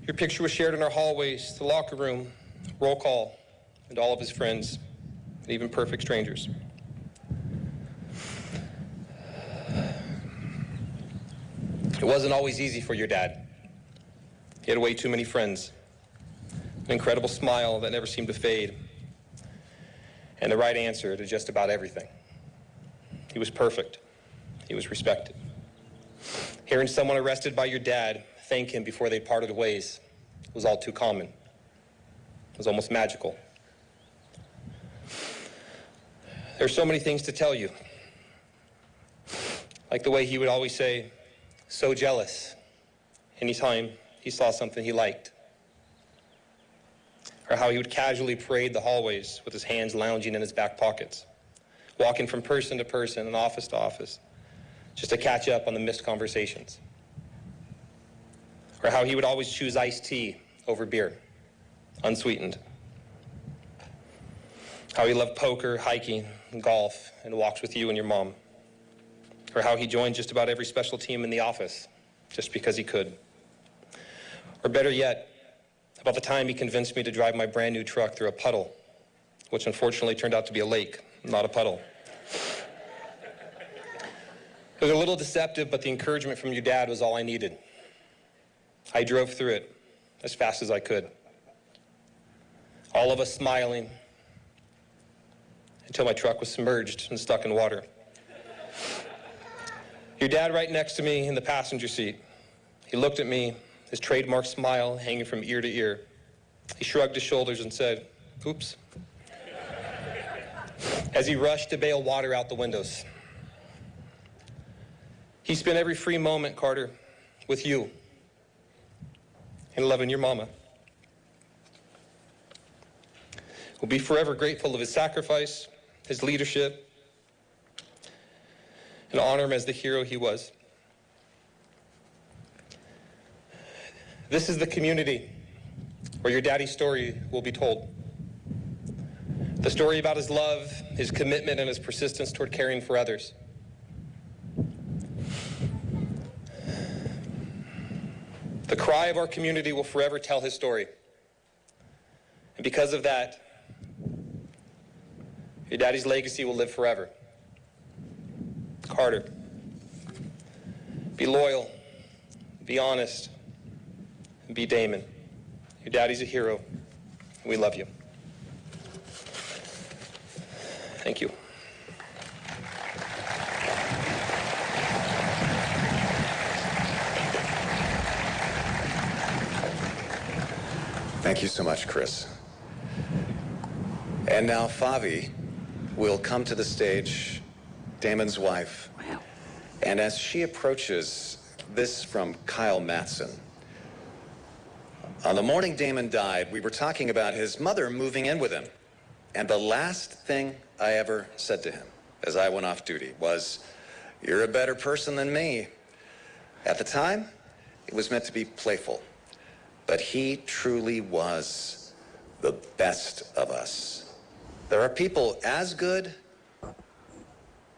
your picture was shared in our hallways, the locker room, roll call, and all of his friends, and even perfect strangers. It wasn't always easy for your dad. He had way too many friends, an incredible smile that never seemed to fade, and the right answer to just about everything. He was perfect. He was respected. Hearing someone arrested by your dad thank him before they parted ways was all too common. It was almost magical. There's so many things to tell you. Like the way he would always say, so jealous, anytime he saw something he liked. or how he would casually parade the hallways with his hands lounging in his back pockets, walking from person to person and office to office, just to catch up on the missed conversations. Or how he would always choose iced tea over beer, unsweetened. How he loved poker, hiking, and golf, and walks with you and your mom. Or how he joined just about every special team in the office, just because he could. Or better yet, about the time he convinced me to drive my brand new truck through a puddle, which unfortunately turned out to be a lake, not a puddle. It was a little deceptive, but the encouragement from your dad was all I needed. I drove through it as fast as I could. All of us smiling until my truck was submerged and stuck in water. Your dad right next to me in the passenger seat. He looked at me, his trademark smile hanging from ear to ear. He shrugged his shoulders and said, "Oops," as he rushed to bail water out the windows. He spent every free moment, Carter, with you and loving your mama. We'll be forever grateful of his sacrifice, his leadership, and honor him as the hero he was. This is the community where your daddy's story will be told. The story about his love, his commitment, and his persistence toward caring for others. The cry of our community will forever tell his story. And because of that, your daddy's legacy will live forever. Carter, be loyal, be honest, and be Damon. Your daddy's a hero, and we love you. Thank you. Thank you so much, Chris. And now Favi will come to the stage, Damon's wife. Wow. And as she approaches, this from Kyle Matson. On the morning Damon died, we were talking about his mother moving in with him. And the last thing I ever said to him as I went off duty was, "You're a better person than me." At the time, it was meant to be playful. But he truly was the best of us. There are people as good,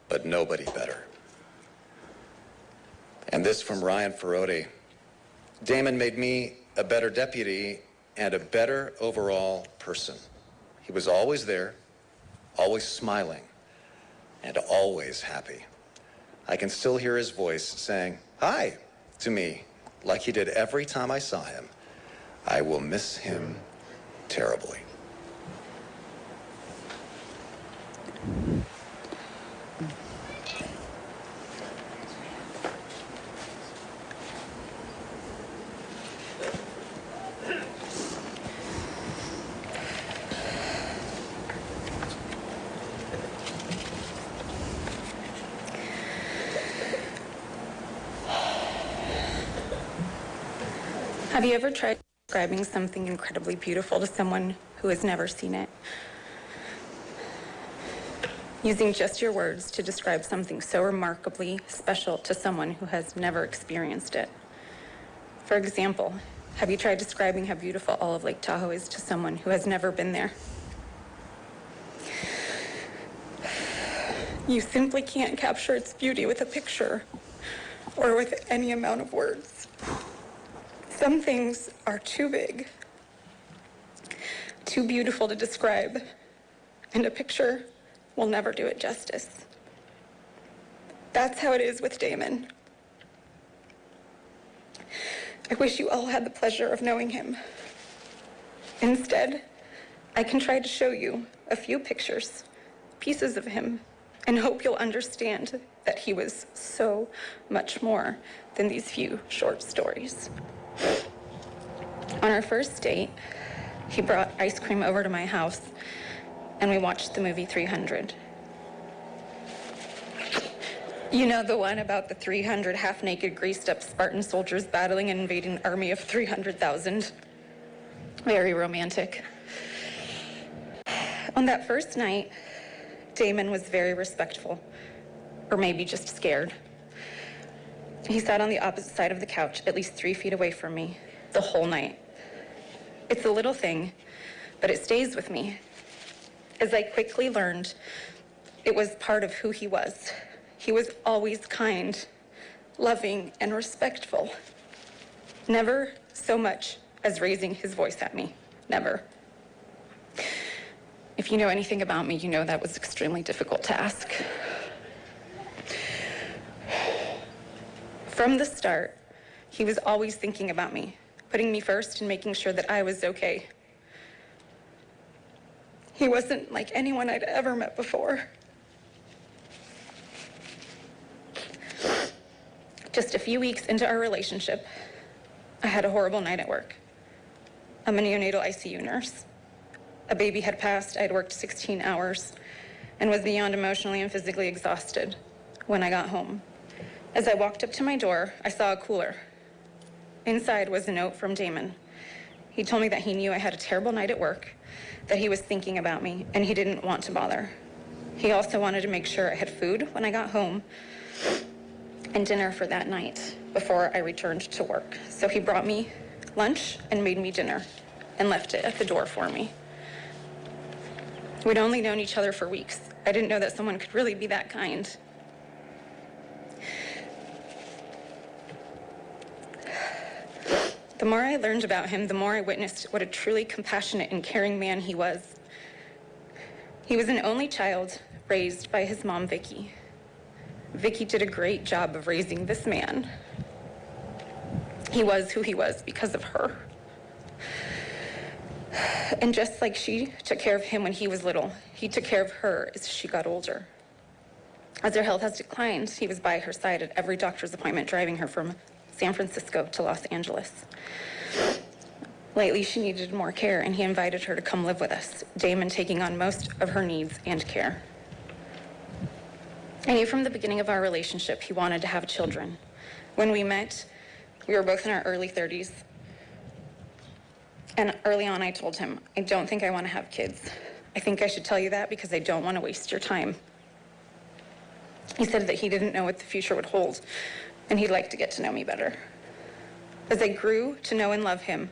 but nobody better. And this from Ryan Ferrotti. Damon made me a better deputy and a better overall person. He was always there, always smiling, and always happy. I can still hear his voice saying, "Hi," to me, like he did every time I saw him. I will miss him terribly. Have you ever tried describing something incredibly beautiful to someone who has never seen it? Using just your words to describe something so remarkably special to someone who has never experienced it. For example, have you tried describing how beautiful all of Lake Tahoe is to someone who has never been there? You simply can't capture its beauty with a picture or with any amount of words. Some things are too big, too beautiful to describe, and a picture will never do it justice. That's how it is with Damon. I wish you all had the pleasure of knowing him. Instead, I can try to show you a few pictures, pieces of him, and hope you'll understand that he was so much more than these few short stories. On our first date, he brought ice cream over to my house, and we watched the movie 300. You know, the one about the 300 half-naked, greased-up Spartan soldiers battling an invading army of 300,000. Very romantic. On that first night, Damon was very respectful, or maybe just scared. He sat on the opposite side of the couch, at least 3 feet away from me, the whole night. It's a little thing, but it stays with me. As I quickly learned, it was part of who he was. He was always kind, loving, and respectful. Never so much as raising his voice at me. Never. If you know anything about me, you know that was extremely difficult to ask. From the start, he was always thinking about me, putting me first and making sure that I was okay. He wasn't like anyone I'd ever met before. Just a few weeks into our relationship, I had a horrible night at work. I'm a neonatal ICU nurse. A baby had passed, I had worked 16 hours, and was beyond emotionally and physically exhausted when I got home. As I walked up to my door, I saw a cooler. Inside was a note from Damon. He told me that he knew I had a terrible night at work, that he was thinking about me, and he didn't want to bother. He also wanted to make sure I had food when I got home and dinner for that night before I returned to work. So he brought me lunch and made me dinner and left it at the door for me. We'd only known each other for weeks. I didn't know that someone could really be that kind. The more I learned about him, the more I witnessed what a truly compassionate and caring man he was. He was an only child raised by his mom, Vicky. Vicky did a great job of raising this man. He was who he was because of her. And just like she took care of him when he was little, he took care of her as she got older. As her health has declined, he was by her side at every doctor's appointment, driving her from San Francisco to Los Angeles. Lately, she needed more care, and he invited her to come live with us, Damon taking on most of her needs and care. I knew from the beginning of our relationship he wanted to have children. When we met, we were both in our early 30s. And early on, I told him, I don't think I want to have kids. I think I should tell you that because I don't want to waste your time. He said that he didn't know what the future would hold, and he'd like to get to know me better. As I grew to know and love him,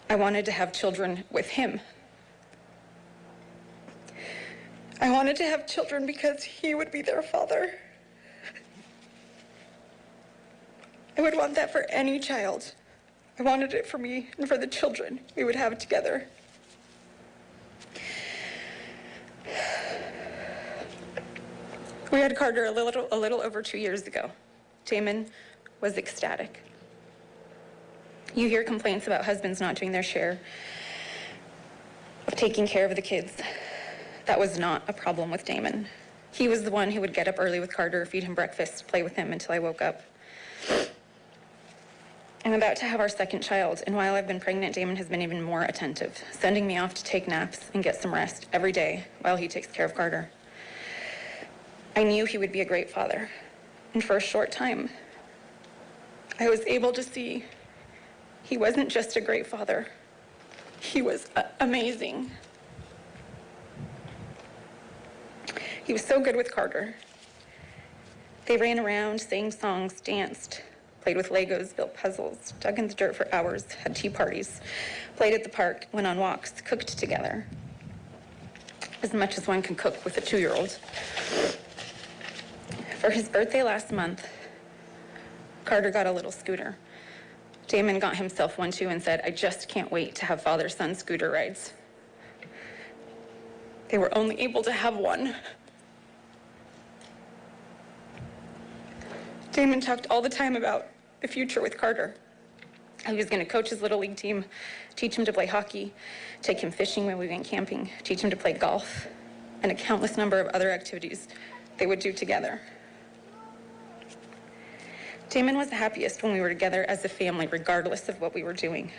I wanted to have children with him. I wanted to have children because he would be their father. I would want that for any child. I wanted it for me and for the children we would have together. We had Carter a little over 2 years ago. Damon was ecstatic. You hear complaints about husbands not doing their share of taking care of the kids. That was not a problem with Damon. He was the one who would get up early with Carter, feed him breakfast, play with him until I woke up. I'm about to have our second child, and while I've been pregnant, Damon has been even more attentive, sending me off to take naps and get some rest every day while he takes care of Carter. I knew he would be a great father, and for a short time, I was able to see he wasn't just a great father. He was amazing. He was so good with Carter. They ran around, sang songs, danced, played with Legos, built puzzles, dug in the dirt for hours, had tea parties, played at the park, went on walks, cooked together. As much as one can cook with a 2-year-old. For his birthday last month, Carter got a little scooter. Damon got himself one too and said, I just can't wait to have father-son scooter rides. They were only able to have one. Damon talked all the time about the future with Carter. He was going to coach his little league team, teach him to play hockey, take him fishing when we went camping, teach him to play golf, and a countless number of other activities they would do together. Damon was the happiest when we were together as a family, regardless of what we were doing.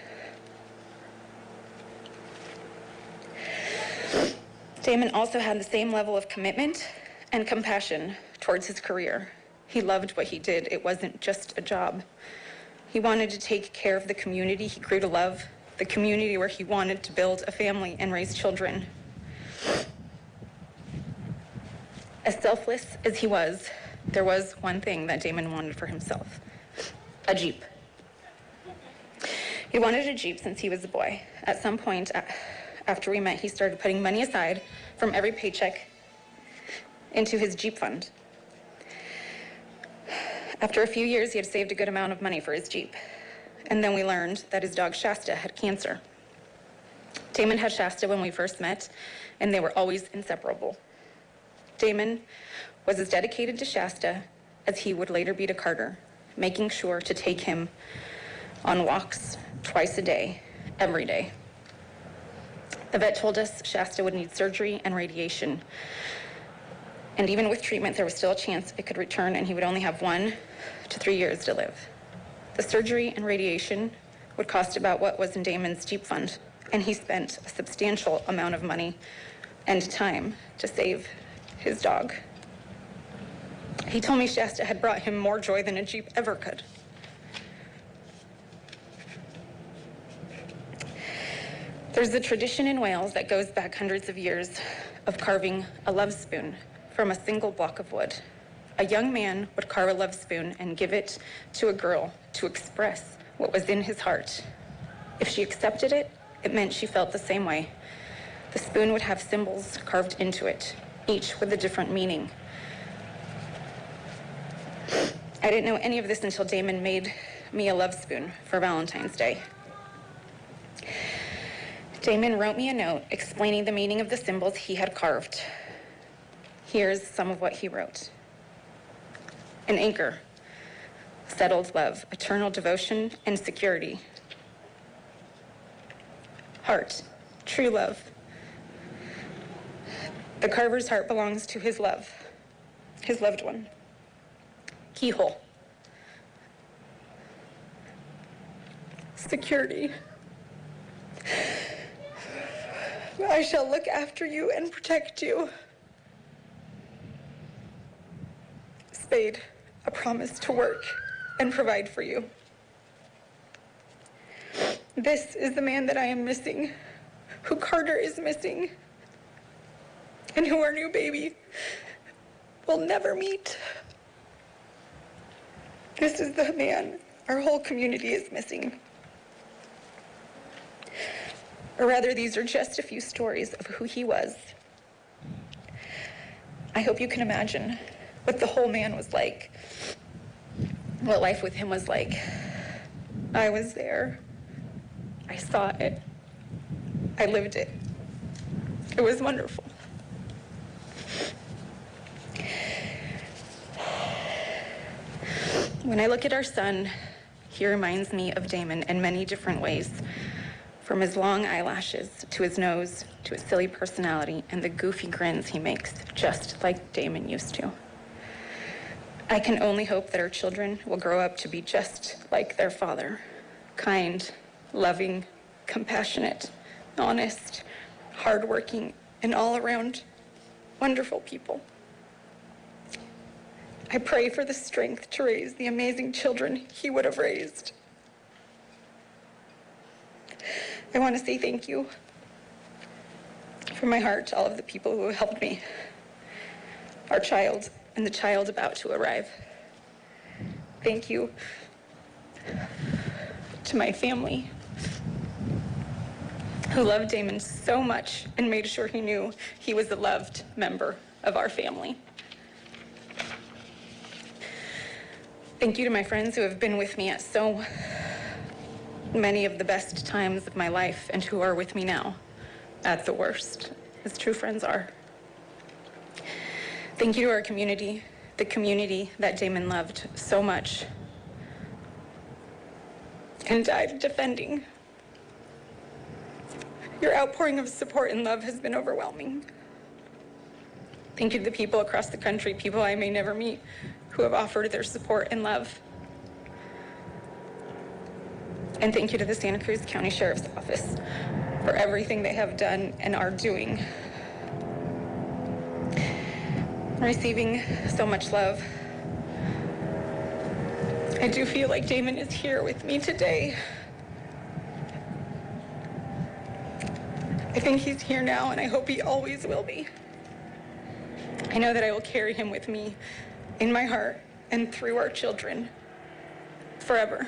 Damon also had the same level of commitment and compassion towards his career. He loved what he did. It wasn't just a job. He wanted to take care of the community he grew to love, the community where he wanted to build a family and raise children. As selfless as he was, there was one thing that Damon wanted for himself: a Jeep. He wanted a Jeep since he was a boy. At some point after we met, he started putting money aside from every paycheck into his Jeep fund. After a few years, he had saved a good amount of money for his Jeep. And then we learned that his dog Shasta had cancer. Damon had Shasta when we first met, and they were always inseparable. Damon was as dedicated to Shasta as he would later be to Carter, making sure to take him on walks twice a day, every day. The vet told us Shasta would need surgery and radiation. And even with treatment, there was still a chance it could return and he would only have 1 to 3 years to live. The surgery and radiation would cost about what was in Damon's Jeep fund, and he spent a substantial amount of money and time to save his dog. He told me Shasta had brought him more joy than a Jeep ever could. There's a tradition in Wales that goes back hundreds of years of carving a love spoon from a single block of wood. A young man would carve a love spoon and give it to a girl to express what was in his heart. If she accepted it, it meant she felt the same way. The spoon would have symbols carved into it, each with a different meaning. I didn't know any of this until Damon made me a love spoon for Valentine's Day. Damon wrote me a note explaining the meaning of the symbols he had carved. Here's some of what he wrote. An anchor, settled love, eternal devotion and security. Heart, true love. The carver's heart belongs to his love, his loved one. Keyhole. Security. I shall look after you and protect you. Spade, a promise to work and provide for you. This is the man that I am missing, who Carter is missing, and who our new baby will never meet. This is the man our whole community is missing. Or rather, these are just a few stories of who he was. I hope you can imagine what the whole man was like, what life with him was like. I was there. I saw it. I lived it. It was wonderful. When I look at our son, he reminds me of Damon in many different ways. From his long eyelashes, to his nose, to his silly personality, and the goofy grins he makes, just like Damon used to. I can only hope that our children will grow up to be just like their father. Kind, loving, compassionate, honest, hardworking, and all around wonderful people. I pray for the strength to raise the amazing children he would have raised. I want to say thank you from my heart to all of the people who have helped me, our child and the child about to arrive. Thank you to my family, who loved Damon so much and made sure he knew he was a loved member of our family. Thank you to my friends who have been with me at so many of the best times of my life and who are with me now at the worst, as true friends are. Thank you to our community, the community that Damon loved so much and died defending. Your outpouring of support and love has been overwhelming. Thank you to the people across the country, people I may never meet, who have offered their support and love. And thank you to the Santa Cruz County Sheriff's Office for everything they have done and are doing. Receiving so much love. I do feel like Damon is here with me today. I think he's here now, and I hope he always will be. I know that I will carry him with me in my heart and through our children forever.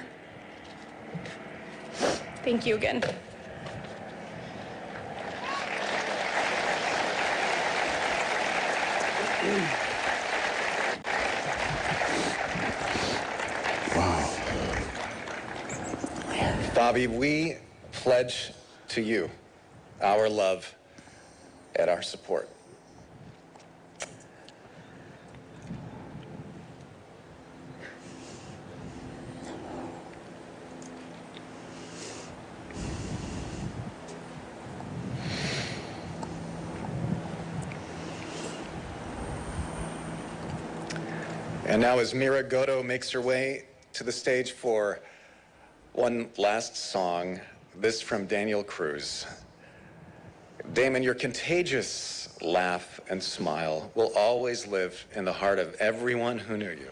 Thank you again. Wow. Bobby, we pledge to you our love and our support. And now as Mira Goto makes her way to the stage for one last song, this from Daniel Cruz. Damon, your contagious laugh and smile will always live in the heart of everyone who knew you.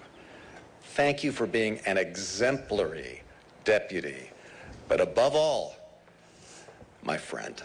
Thank you for being an exemplary deputy, but above all, my friend.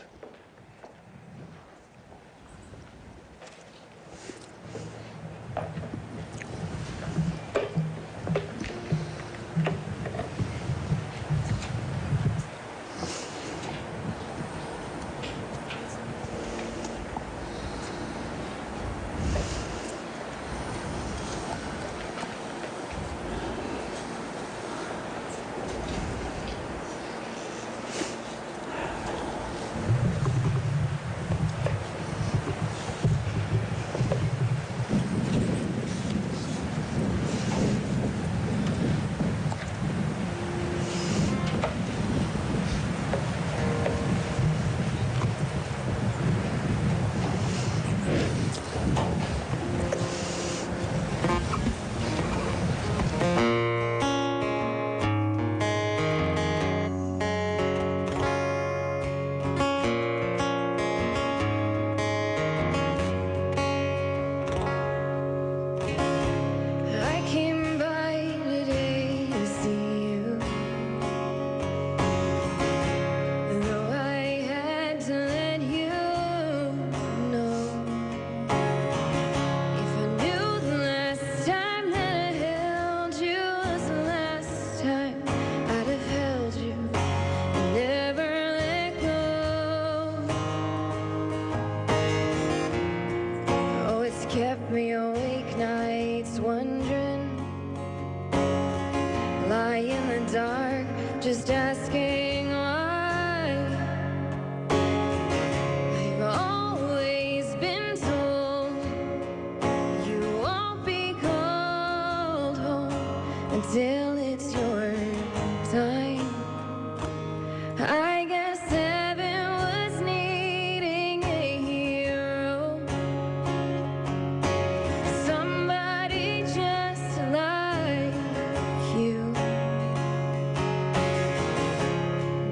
Kept me awake nights wondering, lie in the dark, just asking why. I've always been told you won't be called home until it's your time. I guess heaven was needing a hero, somebody just like you,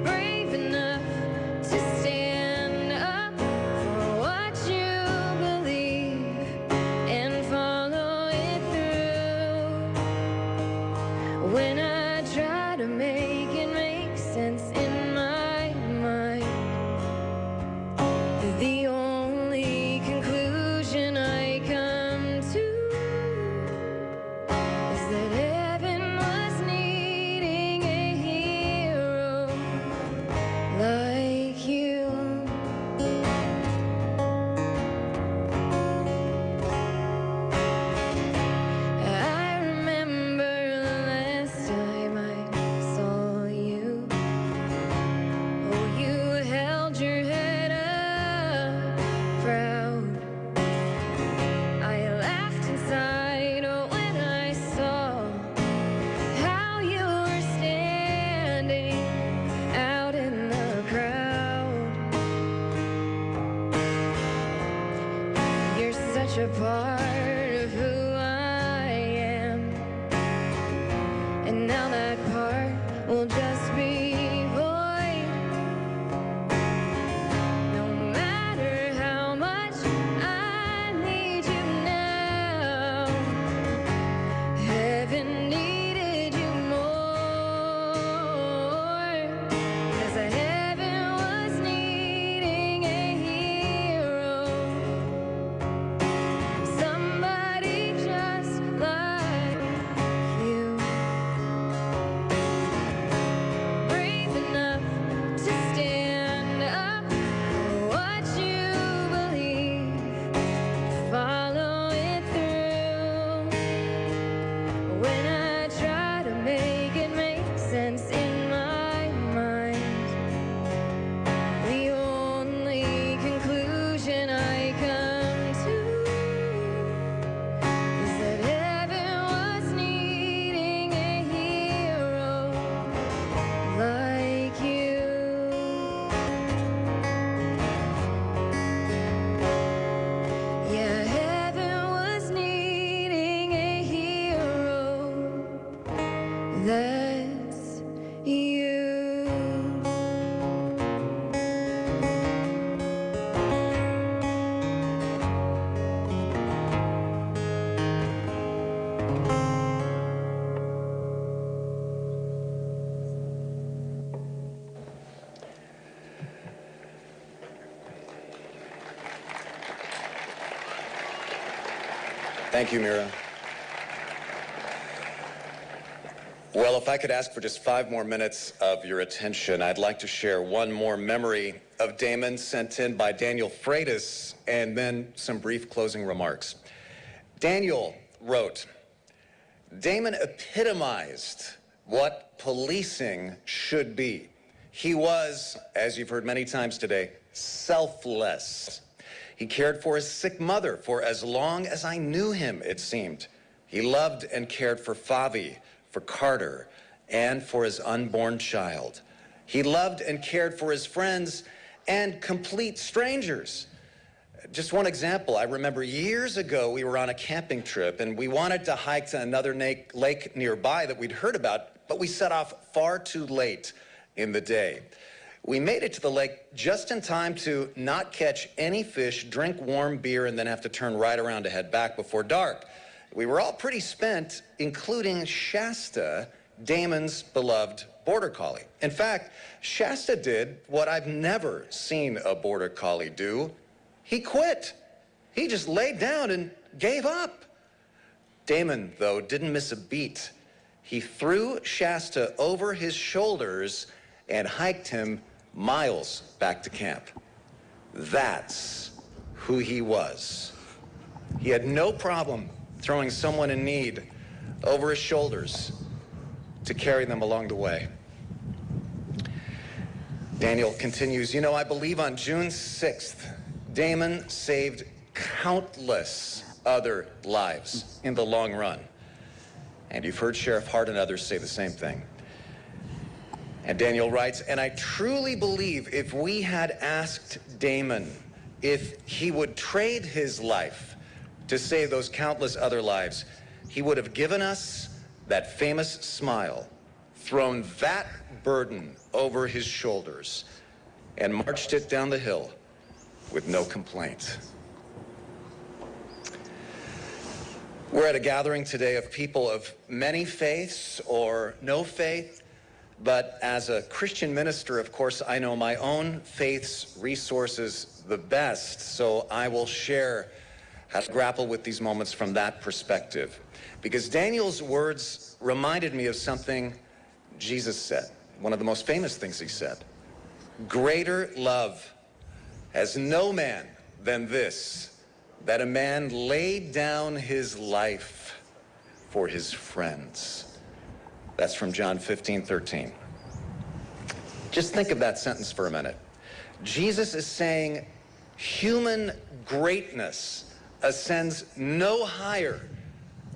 brave enough to stand up for what you believe and follow it through. When I try to make it make sense in my mind, the only conclusion I come to is that heaven was needing a hero like you. I remember the last time I saw you. Oh, you held your head up proud. I laughed inside when I saw how you were standing out in the crowd. You're such a part of who I am, and now that part will just be void. No matter how much I need you now, heaven needed you more. 'Cause heaven was needing a hero, somebody That's you. Thank you, Mira. Well, if I could ask for just 5 more minutes of your attention, I'd like to share one more memory of Damon sent in by Daniel Freitas, and then some brief closing remarks. Daniel wrote, Damon epitomized what policing should be. He was, as you've heard many times today, selfless. He cared for his sick mother for as long as I knew him, it seemed. He loved and cared for Favi, for Carter, and for his unborn child. He loved and cared for his friends and complete strangers. Just one example, I remember years ago we were on a camping trip and we wanted to hike to another lake nearby that we'd heard about, but we set off far too late in the day. We made it to the lake just in time to not catch any fish, drink warm beer, and then have to turn right around to head back before dark. We were all pretty spent, including Shasta, Damon's beloved border collie. In fact, Shasta did what I've never seen a border collie do. He quit. He just laid down and gave up. Damon, though, didn't miss a beat. He threw Shasta over his shoulders and hiked him miles back to camp. That's who he was. He had no problem throwing someone in need over his shoulders to carry them along the way. Daniel continues, you know, I believe on June 6th, Damon saved countless other lives in the long run. And you've heard Sheriff Hart and others say the same thing. And Daniel writes, and I truly believe if we had asked Damon if he would trade his life to save those countless other lives, he would have given us that famous smile, thrown that burden over his shoulders, and marched it down the hill with no complaint. We're at a gathering today of people of many faiths or no faith, but as a Christian minister, of course, I know my own faith's resources the best, so I will share how to grapple with these moments from that perspective. Because Daniel's words reminded me of something Jesus said, one of the most famous things he said. Greater love has no man than this, that a man laid down his life for his friends. That's from John 15:13. Just think of that sentence for a minute. Jesus is saying human greatness ascends no higher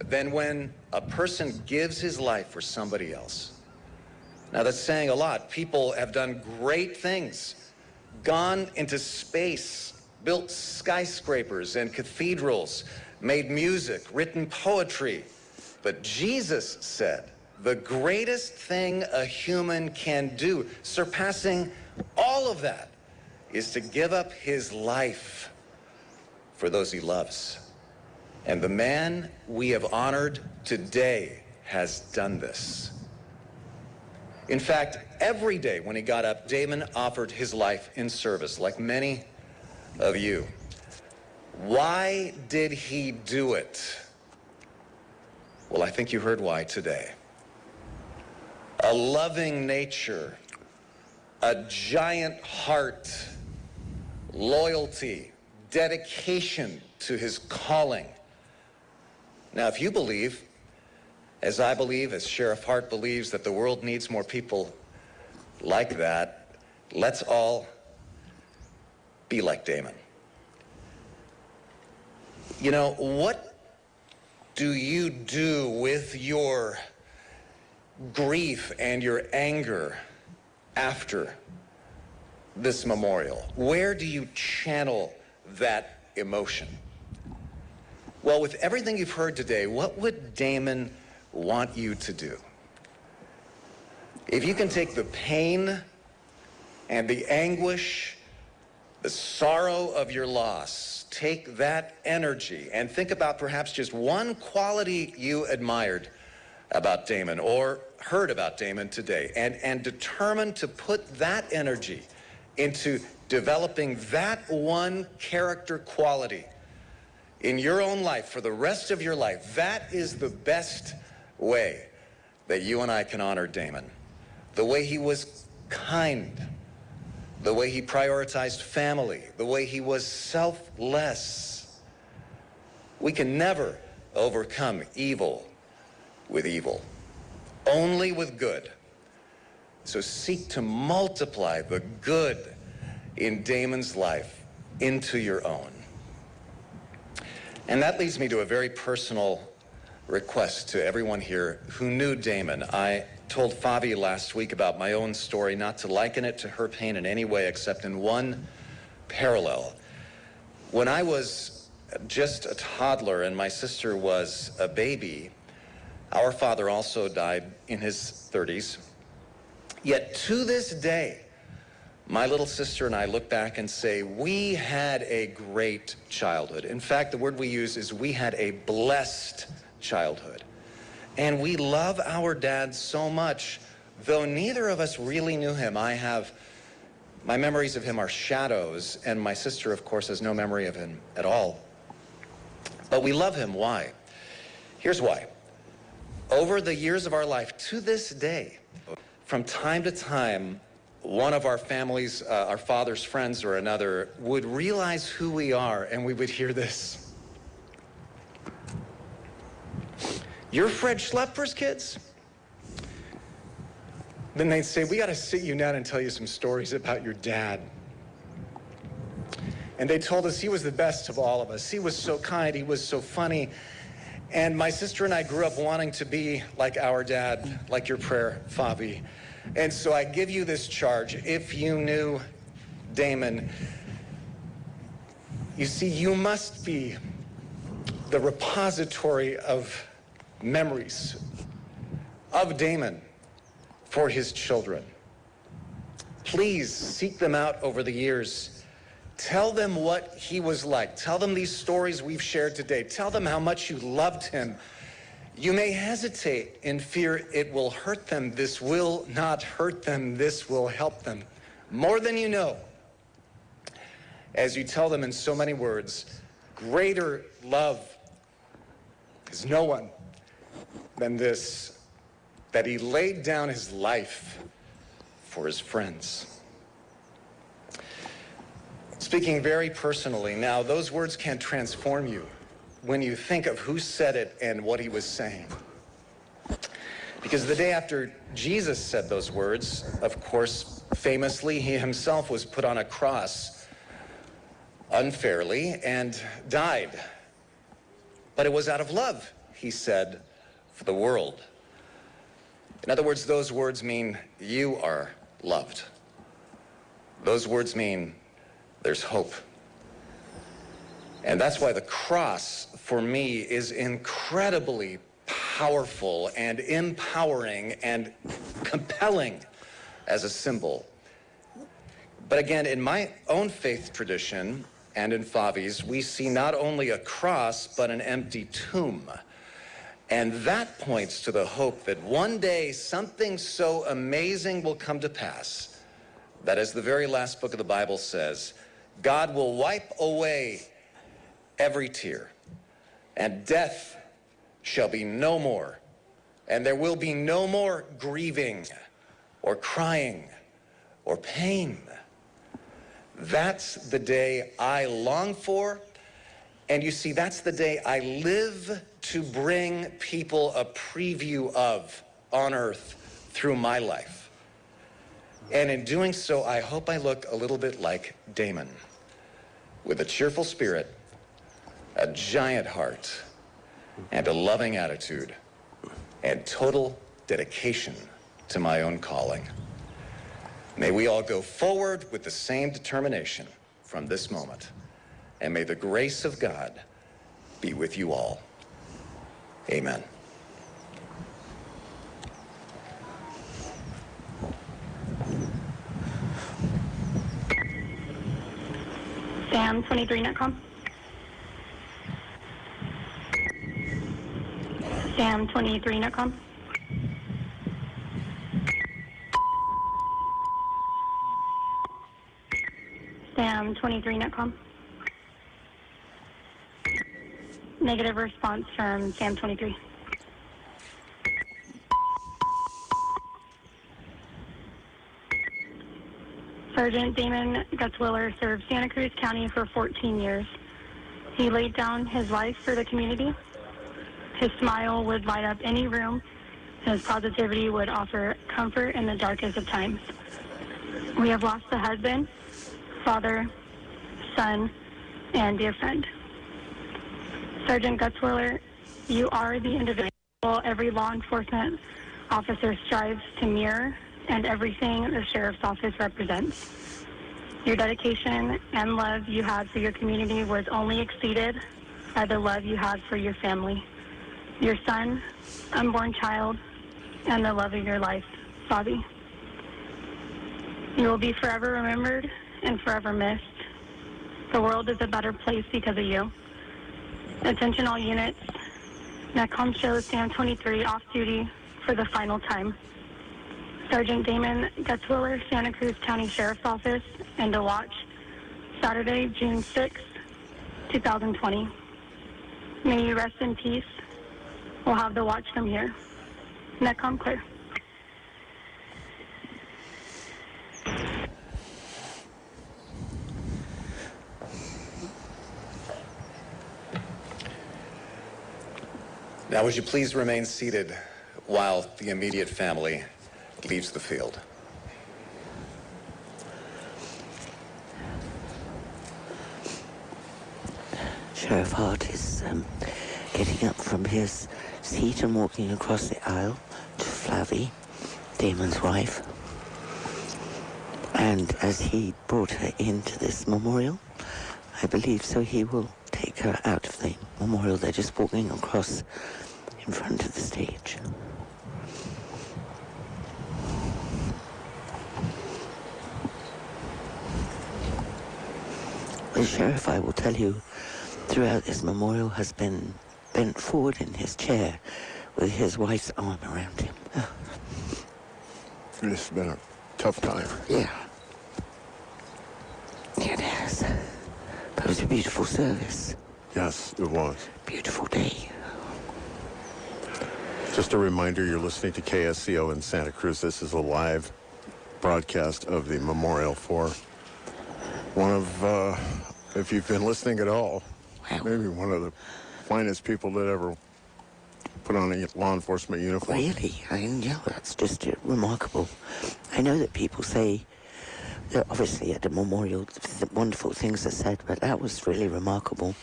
than when a person gives his life for somebody else. Now that's saying a lot. People have done great things, gone into space, built skyscrapers and cathedrals, made music, written poetry. But Jesus said, the greatest thing a human can do, surpassing all of that, is to give up his life for those he loves. And the man we have honored today has done this. In fact, every day when he got up, Damon offered his life in service, like many of you. Why did he do it? Well, I think you heard why today. A loving nature, a giant heart, loyalty, dedication to his calling. Now, if you believe, as I believe, as Sheriff Hart believes, that the world needs more people like that, let's all be like Damon. You know, what do you do with your grief and your anger after this memorial? Where do you channel that emotion? Well, with everything you've heard today, what would Damon want you to do? If you can take the pain and the anguish, the sorrow of your loss, take that energy and think about perhaps just one quality you admired about Damon or heard about Damon today, and determine to put that energy into developing that one character quality in your own life for the rest of your life. That is the best way that you and I can honor Damon. The way he was kind, the way he prioritized family, the way he was selfless. We can never overcome evil with evil, only with good. So seek to multiply the good in Damon's life into your own. And that leads me to a very personal request to everyone here who knew Damon. I told Favi last week about my own story, not to liken it to her pain in any way except in one parallel. When I was just a toddler and my sister was a baby, our father also died in his 30s. Yet to this day, my little sister and I look back and say, we had a great childhood. In fact, the word we use is we had a blessed childhood. And we love our dad so much, though neither of us really knew him. My memories of him are shadows, and my sister, of course, has no memory of him at all. But we love him. Why? Here's why. Over the years of our life, to this day, from time to time, one of our families, our father's friends or another, would realize who we are, and we would hear this. You're Fred Schlepfer's kids? Then they'd say, we got to sit you down and tell you some stories about your dad. And they told us he was the best of all of us. He was so kind, he was so funny. And my sister and I grew up wanting to be like our dad, like your prayer, Favi. And so I give you this charge. If you knew Damon, you see, you must be the repository of memories of Damon for his children. Please seek them out over the years. Tell them what he was like. Tell them these stories we've shared today. Tell them how much you loved him. You may hesitate in fear it will hurt them. This will not hurt them. This will help them more than you know. As you tell them in so many words, greater love is no one than this, that he laid down his life for his friends. Speaking very personally, now those words can transform you when you think of who said it and what he was saying. Because the day after Jesus said those words, of course, famously, he himself was put on a cross unfairly and died. But it was out of love, he said, for the world. In other words, those words mean you are loved. Those words mean there's hope. And that's why the cross, for me, is incredibly powerful and empowering and compelling as a symbol. But again, in my own faith tradition and in Favi's, we see not only a cross, but an empty tomb. And that points to the hope that one day something so amazing will come to pass that, as the very last book of the Bible says, God will wipe away every tear, and death shall be no more, and there will be no more grieving or crying or pain. That's the day I long for, and you see, that's the day I live to bring people a preview of on earth through my life. And in doing so, I hope I look a little bit like Damon, with a cheerful spirit, a giant heart, and a loving attitude, and total dedication to my own calling. May we all go forward with the same determination from this moment, and may the grace of God be with you all. Amen. Sam 23 Netcom. Sam 23 Netcom. Sam 23 Netcom. Negative response from Sam 23. Sergeant Damon Gutzwiller served Santa Cruz County for 14 years. He laid down his life for the community. His smile would light up any room. His positivity would offer comfort in the darkest of times. We have lost a husband, father, son, and dear friend. Sergeant Gutzwiller, you are the individual every law enforcement officer strives to mirror and everything the Sheriff's Office represents. Your dedication and love you had for your community was only exceeded by the love you had for your family, your son, unborn child, and the love of your life, Bobby. You will be forever remembered and forever missed. The world is a better place because of you. Attention all units. NetCom shows Sam 23 off duty for the final time. Sergeant Damon Gutzwiller, Santa Cruz County Sheriff's Office, and to watch, Saturday, June 6, 2020. May you rest in peace. We'll have the watch from here. NetCom clear. Now, would you please remain seated while the immediate family leaves the field? Sheriff Hart is getting up from his seat and walking across the aisle to Flavie, Damon's wife. And as he brought her into this memorial, I believe so he will take her out of the memorial. They're just walking across in front of the stage. The sheriff, I will tell you, throughout this memorial has been bent forward in his chair with his wife's arm around him. It's been a tough time. Yeah. It has. But it was a beautiful service. Yes, it was. Beautiful day. Just a reminder, you're listening to KSCO in Santa Cruz. This is a live broadcast of the memorial for one of, if you've been listening at all, wow, maybe one of the finest people that ever put on a law enforcement uniform. Really? I mean, yeah, that's just remarkable. I know that people say that obviously at the memorial, wonderful things are said, but that was really remarkable.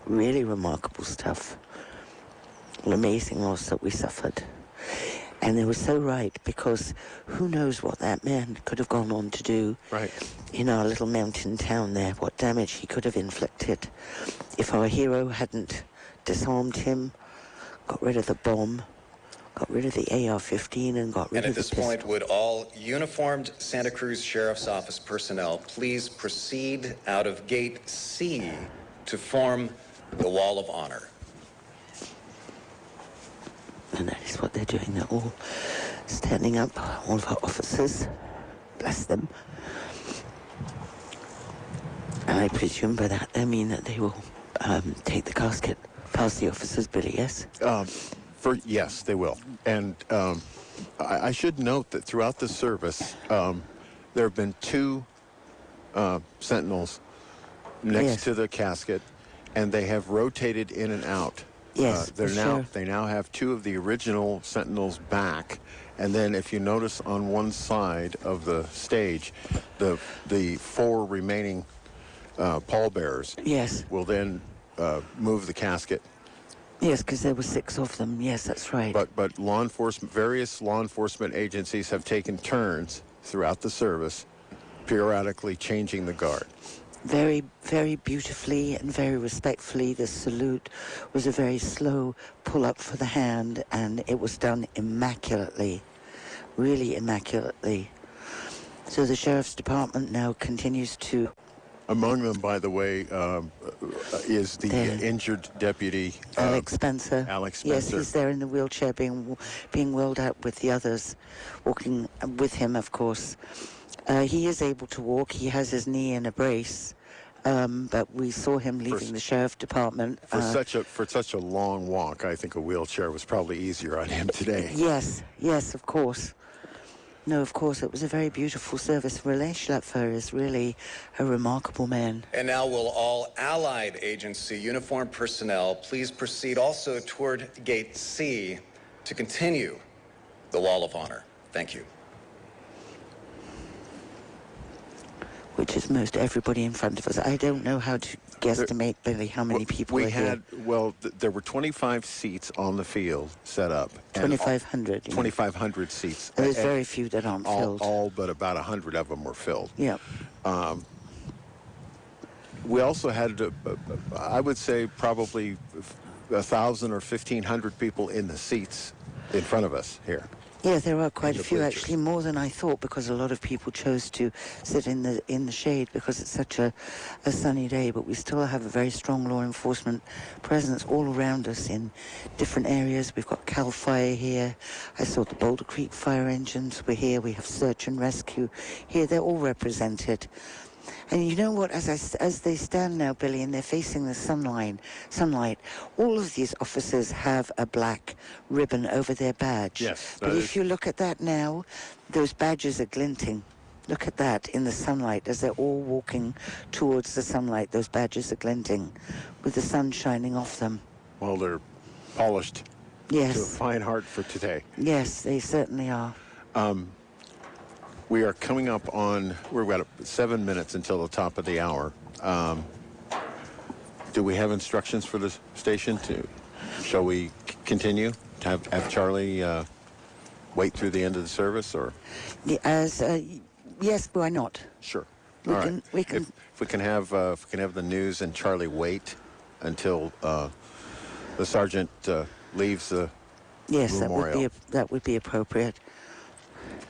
Really remarkable stuff. An amazing loss that we suffered. And they were so right, because who knows what that man could have gone on to do right in our little mountain town there, what damage he could have inflicted if our hero hadn't disarmed him, got rid of the bomb, got rid of the AR-15, and got rid And of the at this pistol. point, would all uniformed Santa Cruz Sheriff's Office personnel please proceed out of Gate C to form the Wall of Honor? And that is what they're doing. They're all standing up, all of our officers, bless them. And I presume by that they mean that they will take the casket past the officers, Billy, yes? Yes, they will. And I should note that throughout the service, there have been two sentinels next to the casket, and they have rotated in and out. Yes, They now have two of the original sentinels back, and then if you notice on one side of the stage, the four remaining pallbearers will then move the casket. Yes, because there were 6 of them. Yes, that's right. But various law enforcement agencies have taken turns throughout the service, periodically changing the guard. Very, very beautifully and very respectfully, the salute was a very slow pull-up for the hand, and it was done immaculately, really immaculately. So the Sheriff's Department now continues to Among them, by the way, is the injured deputy Alex Spencer. Alex Yes, Spencer. he's there in the wheelchair being wheeled out with the others, walking with him, of course. He is able to walk. He has his knee in a brace, but we saw him leaving the sheriff department. For such a long walk, I think a wheelchair was probably easier on him today. Yes, of course. No, of course, it was a very beautiful service. Rene Schlepfer is really a remarkable man. And now will all Allied Agency uniformed personnel please proceed also toward Gate C to continue the Wall of Honor. Thank you. Which is most everybody in front of us. I don't know how to guesstimate, Billy, how many people are here. There were 25 seats on the field set up. 2,500. 2,500 seats. There's very few that aren't filled. All but about 100 of them were filled. Yeah. We also had, I would say, probably 1,000 or 1,500 people in the seats in front of us here. Yeah, there are quite a few, actually, more than I thought, because a lot of people chose to sit in the shade because it's such a sunny day. But we still have a very strong law enforcement presence all around us in different areas. We've got CAL FIRE here. I saw the Boulder Creek fire engines were here. We have search and rescue here. They're all represented. And you know what, as they stand now, Billy, and they're facing the sunlight, all of these officers have a black ribbon over their badge. Yes. But if you look at that now, those badges are glinting. Look at that in the sunlight as they're all walking towards the sunlight. Those badges are glinting with the sun shining off them. Well, they're polished to a fine art for today. Yes, they certainly are. We are coming up on, we've got 7 minutes until the top of the hour. Do we have instructions for the station? Shall we continue to have Charlie wait through the end of the service, or? Yes, why not? Sure. We All can. right. If we can have the news and Charlie wait until the sergeant leaves the memorial. that would be appropriate.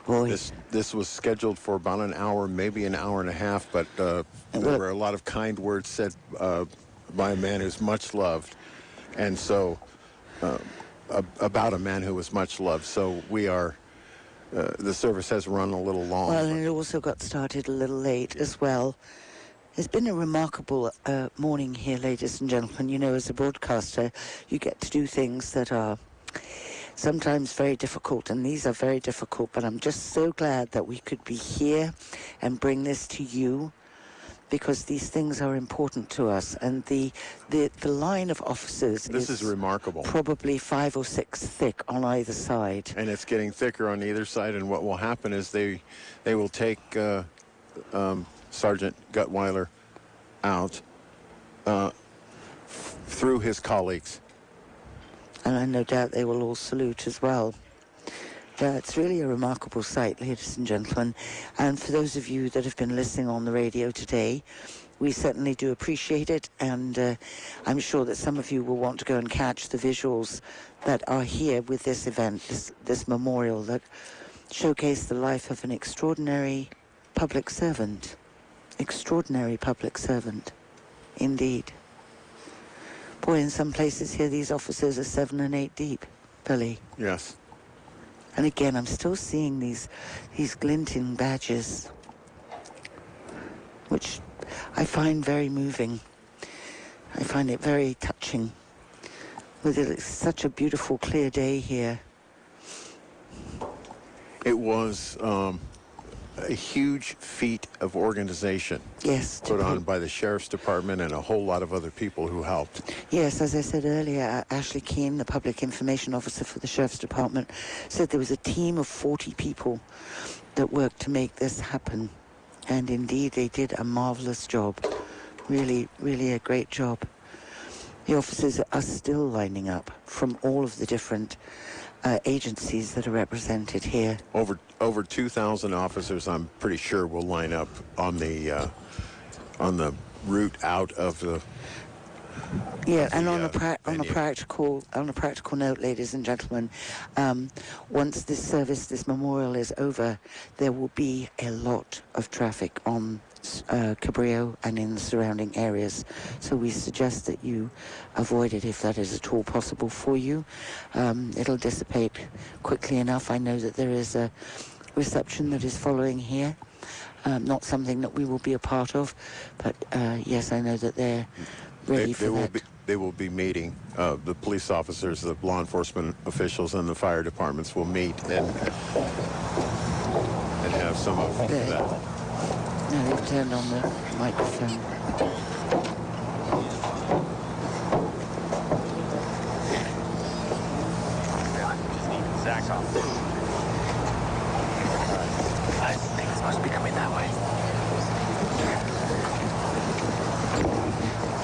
Boy. This was scheduled for about an hour, maybe an hour and a half, but there were a lot of kind words said by a man who's much loved, and so about a man who was much loved. So we are. The service has run a little long. Well, and it also got started a little late as well. It's been a remarkable morning here, ladies and gentlemen. You know, as a broadcaster, you get to do things that are sometimes very difficult, and these are very difficult, but I'm just so glad that we could be here and bring this to you, because these things are important to us. And the line of officers is remarkable. Probably 5 or 6 thick on either side. And it's getting thicker on either side, and what will happen is they will take Sergeant Gutzwiller out through his colleagues. And I no doubt they will all salute as well. Yeah, it's really a remarkable sight, ladies and gentlemen. And for those of you that have been listening on the radio today, we certainly do appreciate it. And I'm sure that some of you will want to go and catch the visuals that are here with this event, this memorial that showcase the life of an extraordinary public servant. Extraordinary public servant, indeed. Boy, in some places here, these officers are 7 and 8 deep, Billy. Yes. And again, I'm still seeing these glinting badges, which I find very moving. I find it very touching. It's such a beautiful, clear day here. It was a huge feat of organization. Yes. Put on by the Sheriff's Department and a whole lot of other people who helped. Yes, as I said earlier, Ashley Keane, the Public Information Officer for the Sheriff's Department, said there was a team of 40 people that worked to make this happen. And indeed, they did a marvelous job. Really, really a great job. The officers are still lining up from all of the different agencies that are represented here. Over 2,000 officers, I'm pretty sure, will line up on the route out of Yeah, and the, on a venue. practical note, ladies and gentlemen, once this service, this memorial is over, there will be a lot of traffic on Cabrillo and in the surrounding areas. So we suggest that you avoid it if that is at all possible for you. It'll dissipate quickly enough. I know that there is a reception that is following here. Not something that we will be a part of, but yes, I know that they're ready for that. They will be meeting. The police officers, the law enforcement officials, and the fire departments will meet and have some of that. No, they've turned on the microphone. Zach off. I think it's supposed to be coming that way.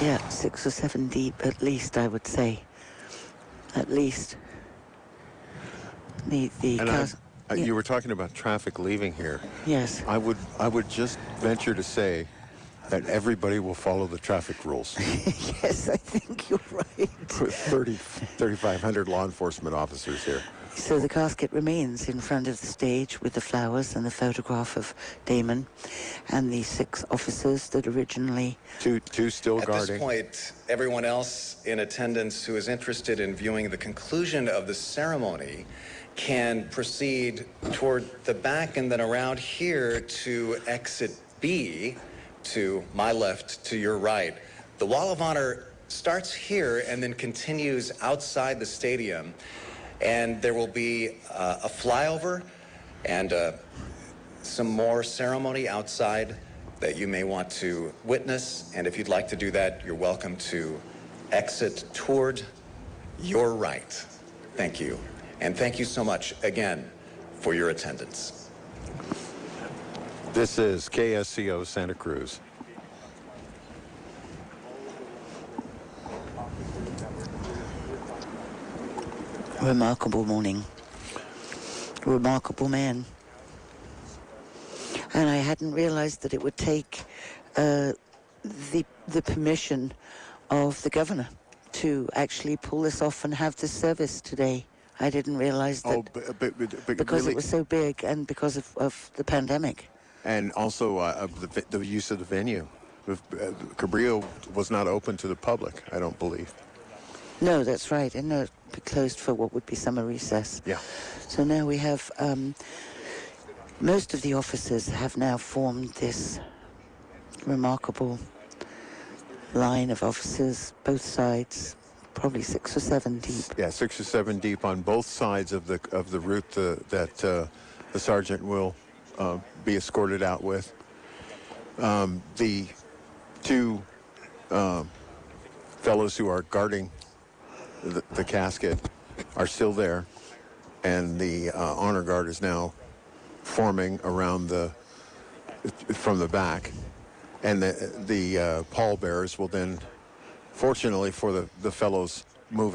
Yeah, 6 or 7 deep at least, I would say. At least. The cars, You were talking about traffic leaving here. yes. I would just venture to say that everybody will follow the traffic rules. Yes, I think you're right. With 3,500 law enforcement officers here. So the casket remains in front of the stage with the flowers and the photograph of Damon and the 6 officers that originally... Two still guarding. At this point, everyone else in attendance who is interested in viewing the conclusion of the ceremony can proceed toward the back and then around here to exit B, to my left, to your right. The Wall of Honor starts here and then continues outside the stadium. And there will be a flyover and some more ceremony outside that you may want to witness. And if you'd like to do that, you're welcome to exit toward your right. Thank you. And thank you so much again for your attendance. This is KSCO Santa Cruz. Remarkable morning. Remarkable man. And I hadn't realized that it would take the permission of the governor to actually pull this off and have this service today. I didn't realize that because really, it was so big and because of the pandemic. And also of the use of the venue. Cabrillo was not open to the public, I don't believe. No, that's right. And no, it'd be closed for what would be summer recess. Yeah. So now we have, most of the officers have now formed this remarkable line of officers, both sides, probably 6 or 7 deep. Yeah, 6 or 7 deep on both sides of the route that the sergeant will be escorted out with. The 2 fellows who are guarding the casket are still there, and the honor guard is now forming around from the back, and the pallbearers will then, fortunately for the fellows